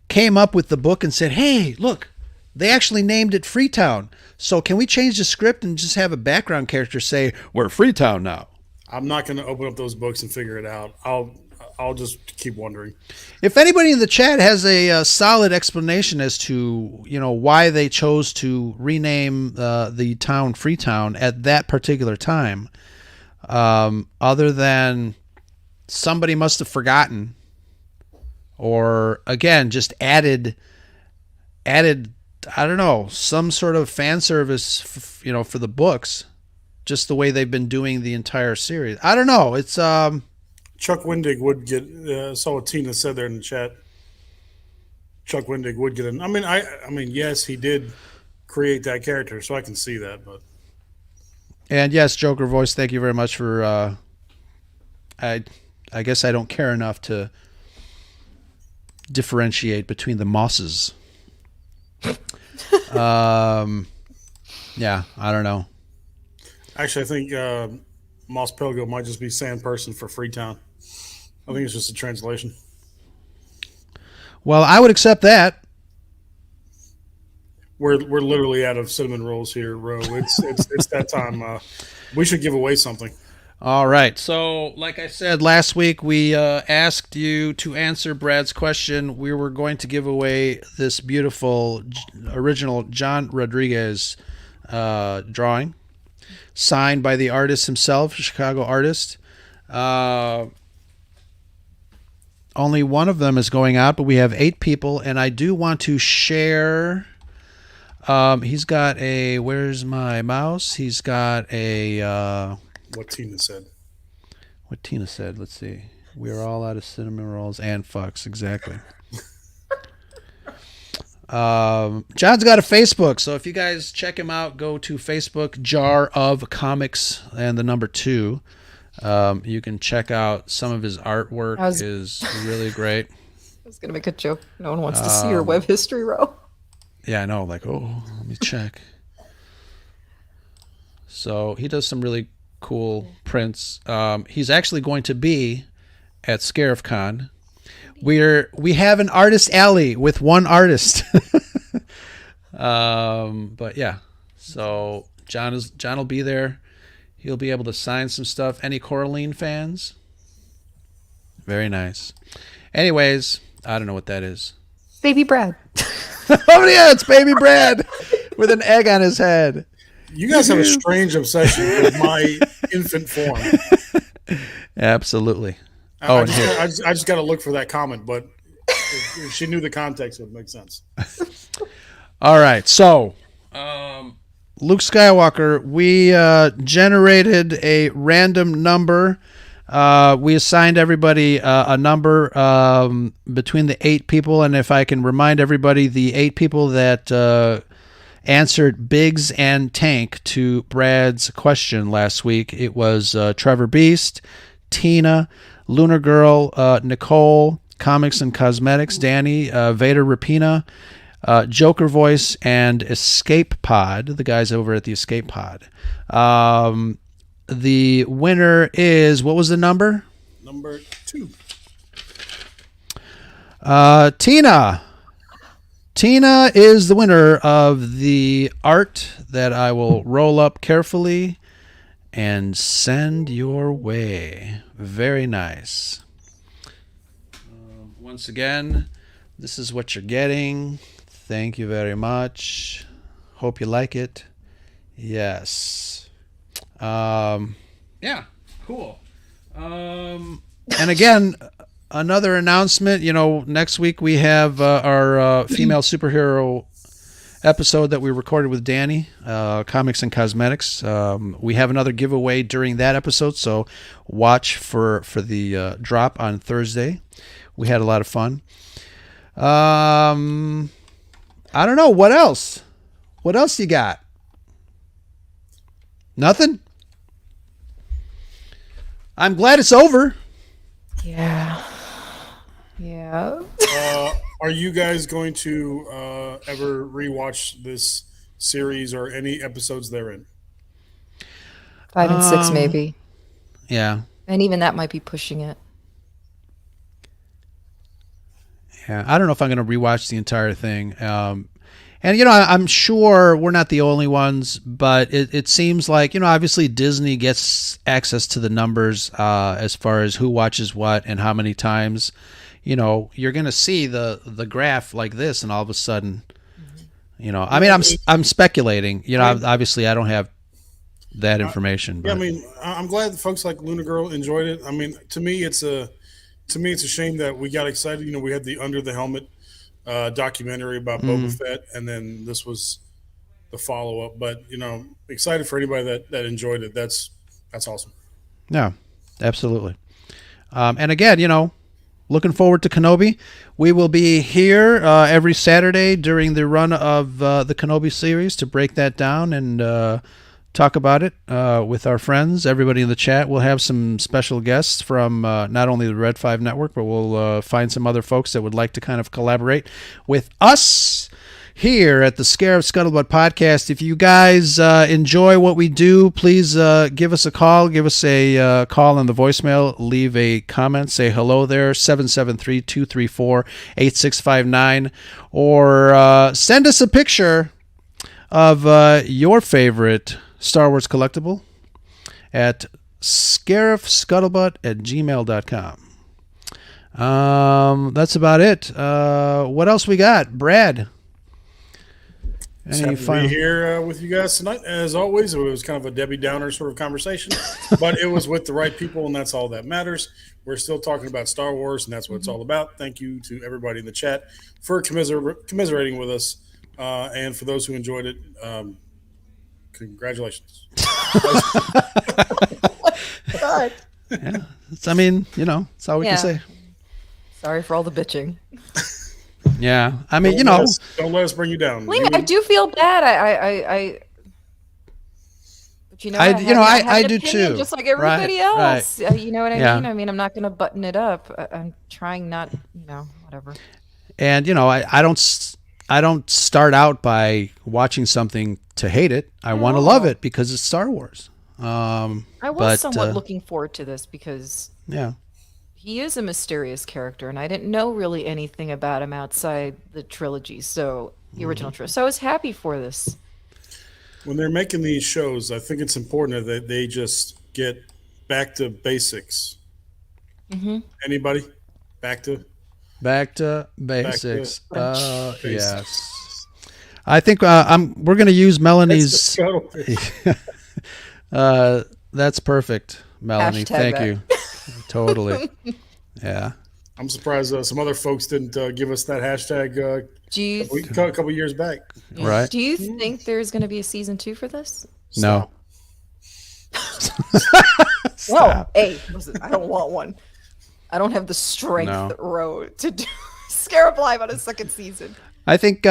came up with the book and said, "Hey, look, they actually named it Freetown. So can we change the script and just have a background character say we're Freetown now?" I'm not going to open up those books and figure it out. I'll just keep wondering. If anybody in the chat has a solid explanation as to why they chose to rename the town Freetown at that particular time, other than somebody must have forgotten, or again just added I don't know, some sort of fan service for the books, just the way they've been doing the entire series. I don't know. It's Chuck Wendig would get. Saw what Tina said there in the chat. Chuck Wendig would get in. I mean, yes, he did create that character, so I can see that. But and yes, Joker Voice, thank you very much for. I guess I don't care enough to differentiate between the Mosses. Yeah, I don't know. Actually, I think Moss Pelgo might just be Sand Person for Freetown. I think it's just a translation. Well, I would accept that. We're literally out of cinnamon rolls here, Ro. It's that time. We should give away something. All right. So, like I said last week, we asked you to answer Brad's question. We were going to give away this beautiful original John Rodriguez drawing, signed by the artist himself, Chicago artist. Only one of them is going out, but we have 8 people, and I do want to share. He's got a. Where's my mouse? He's got a. What Tina said. What Tina said. Let's see. We're all out of cinnamon rolls and fucks. Exactly. John's got a Facebook, so if you guys check him out, go to Facebook, Jar of Comics, and the number 2. You can check out some of his artwork. Is really great. I was gonna make a joke. No one wants to see your web history, Row. Yeah, I know. Like, let me check. So he does some really cool prints. He's actually going to be at Scarif Con. We have an artist alley with one artist. But yeah, so John will be there. He'll be able to sign some stuff. Any Coraline fans? Very nice. Anyways, I don't know what that is. Baby Brad. Oh yeah, it's Baby Brad with an egg on his head. You guys have a strange obsession with my infant form. Absolutely. I just got to look for that comment, but if she knew the context, it would make sense. All right, so Luke Skywalker, we generated a random number. We assigned everybody a number between the 8 people, and if I can remind everybody, the 8 people that answered Biggs and Tank to Brad's question last week, it was Trevor Beast, Tina, Lunar Girl, Nicole, Comics and Cosmetics, Danny, Vader Rapina, Joker Voice, and Escape Pod, the guys over at the Escape Pod. The winner is, what was the number? Number 2. Tina. Tina is the winner of the art that I will roll up carefully and send your way. Very nice. Once again, this is what you're getting. Thank you very much. Hope you like it. Yes. Yeah, cool. And again, another announcement, next week we have our female superhero episode that we recorded with Danny, Comics and Cosmetics. We have another giveaway during that episode, so watch for the drop on Thursday. We had a lot of fun. I don't know. What else? What else you got? Nothing? I'm glad it's over. Yeah. Are you guys going to ever rewatch this series or any episodes therein? 5 and 6 maybe. Yeah. And even that might be pushing it. Yeah, I don't know if I'm going to rewatch the entire thing. And And, I'm sure we're not the only ones, but it seems like, obviously Disney gets access to the numbers as far as who watches what and how many times. You're going to see the graph like this, and all of a sudden, I mean, I'm speculating. Obviously I don't have that information. But. Yeah, I mean, I'm glad that folks like Luna Girl enjoyed it. I mean, to me, it's a shame that we got excited. We had the Under the Helmet documentary about Boba Fett, and then this was the follow up. But excited for anybody that enjoyed it. That's awesome. Yeah, absolutely. And again, looking forward to Kenobi. We will be here every Saturday during the run of the Kenobi series to break that down and talk about it with our friends. Everybody in the chat. We'll have some special guests from not only the Red 5 Network, but we'll find some other folks that would like to kind of collaborate with us here at the Scarif Scuttlebutt podcast. If you guys enjoy what we do, please give us a call. Give us a call on the voicemail. Leave a comment. Say hello there, 773-234-8659. Or send us a picture of your favorite Star Wars collectible at scarifscuttlebutt@gmail.com. That's about it. What else we got? Brad? Happy to be here with you guys tonight. As always, it was kind of a Debbie Downer sort of conversation, but it was with the right people, and that's all that matters. We're still talking about Star Wars, and that's what it's all about. Thank you to everybody in the chat for commiserating with us, and for those who enjoyed it, congratulations. God. Yeah, that's all we can say. Sorry for all the bitching. Yeah, I mean, don't let us bring you down. I do feel bad. But I do too. Just like everybody else. Right. You know what I mean? I mean, I'm not going to button it up. I'm trying not, whatever. And I don't start out by watching something to hate it. I want to love it because it's Star Wars. I was somewhat looking forward to this because he is a mysterious character, and I didn't know really anything about him outside the trilogy, the original trilogy. So I was happy for this. When they're making these shows, I think it's important that they just get back to basics. Mm-hmm. Anybody? Back to basics. Yes. I think we're going to use Melanie's. That's perfect, Melanie. Thank you. Totally. Yeah. I'm surprised some other folks didn't give us that hashtag a couple years back. Right. Do you think there's going to be a season 2 for this? No. Whoa. Hey, listen, I don't want one. I don't have the strength to do Scarif Live on a second season. I think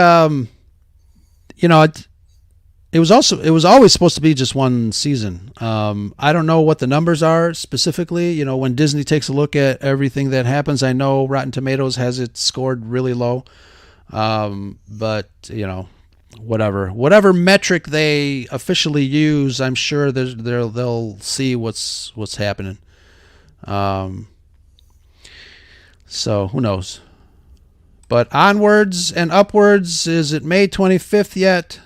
it was always supposed to be just one season. I don't know what the numbers are specifically. When Disney takes a look at everything that happens, I know Rotten Tomatoes has it scored really low. But whatever metric they officially use, I'm sure they'll see what's happening. So who knows? But onwards and upwards. Is it May 25th yet?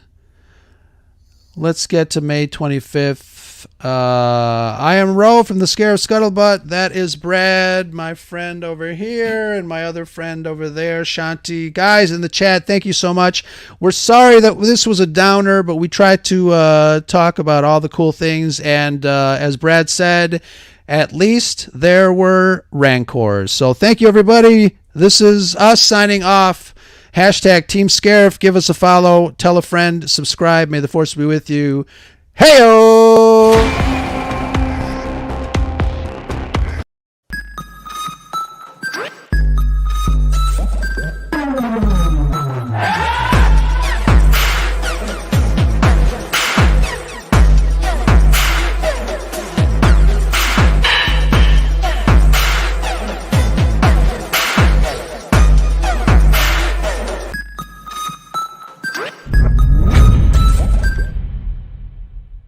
Let's get to May 25th. I am Ro from the Scarif Scuttlebutt. That is Brad, my friend over here, and my other friend over there, Shanti. Guys in the chat, thank you so much. We're sorry that this was a downer, but we tried to talk about all the cool things. And as Brad said, at least there were rancors. So thank you, everybody. This is us signing off. Hashtag Team Scarif. Give us a follow. Tell a friend. Subscribe. May the force be with you. Heyo!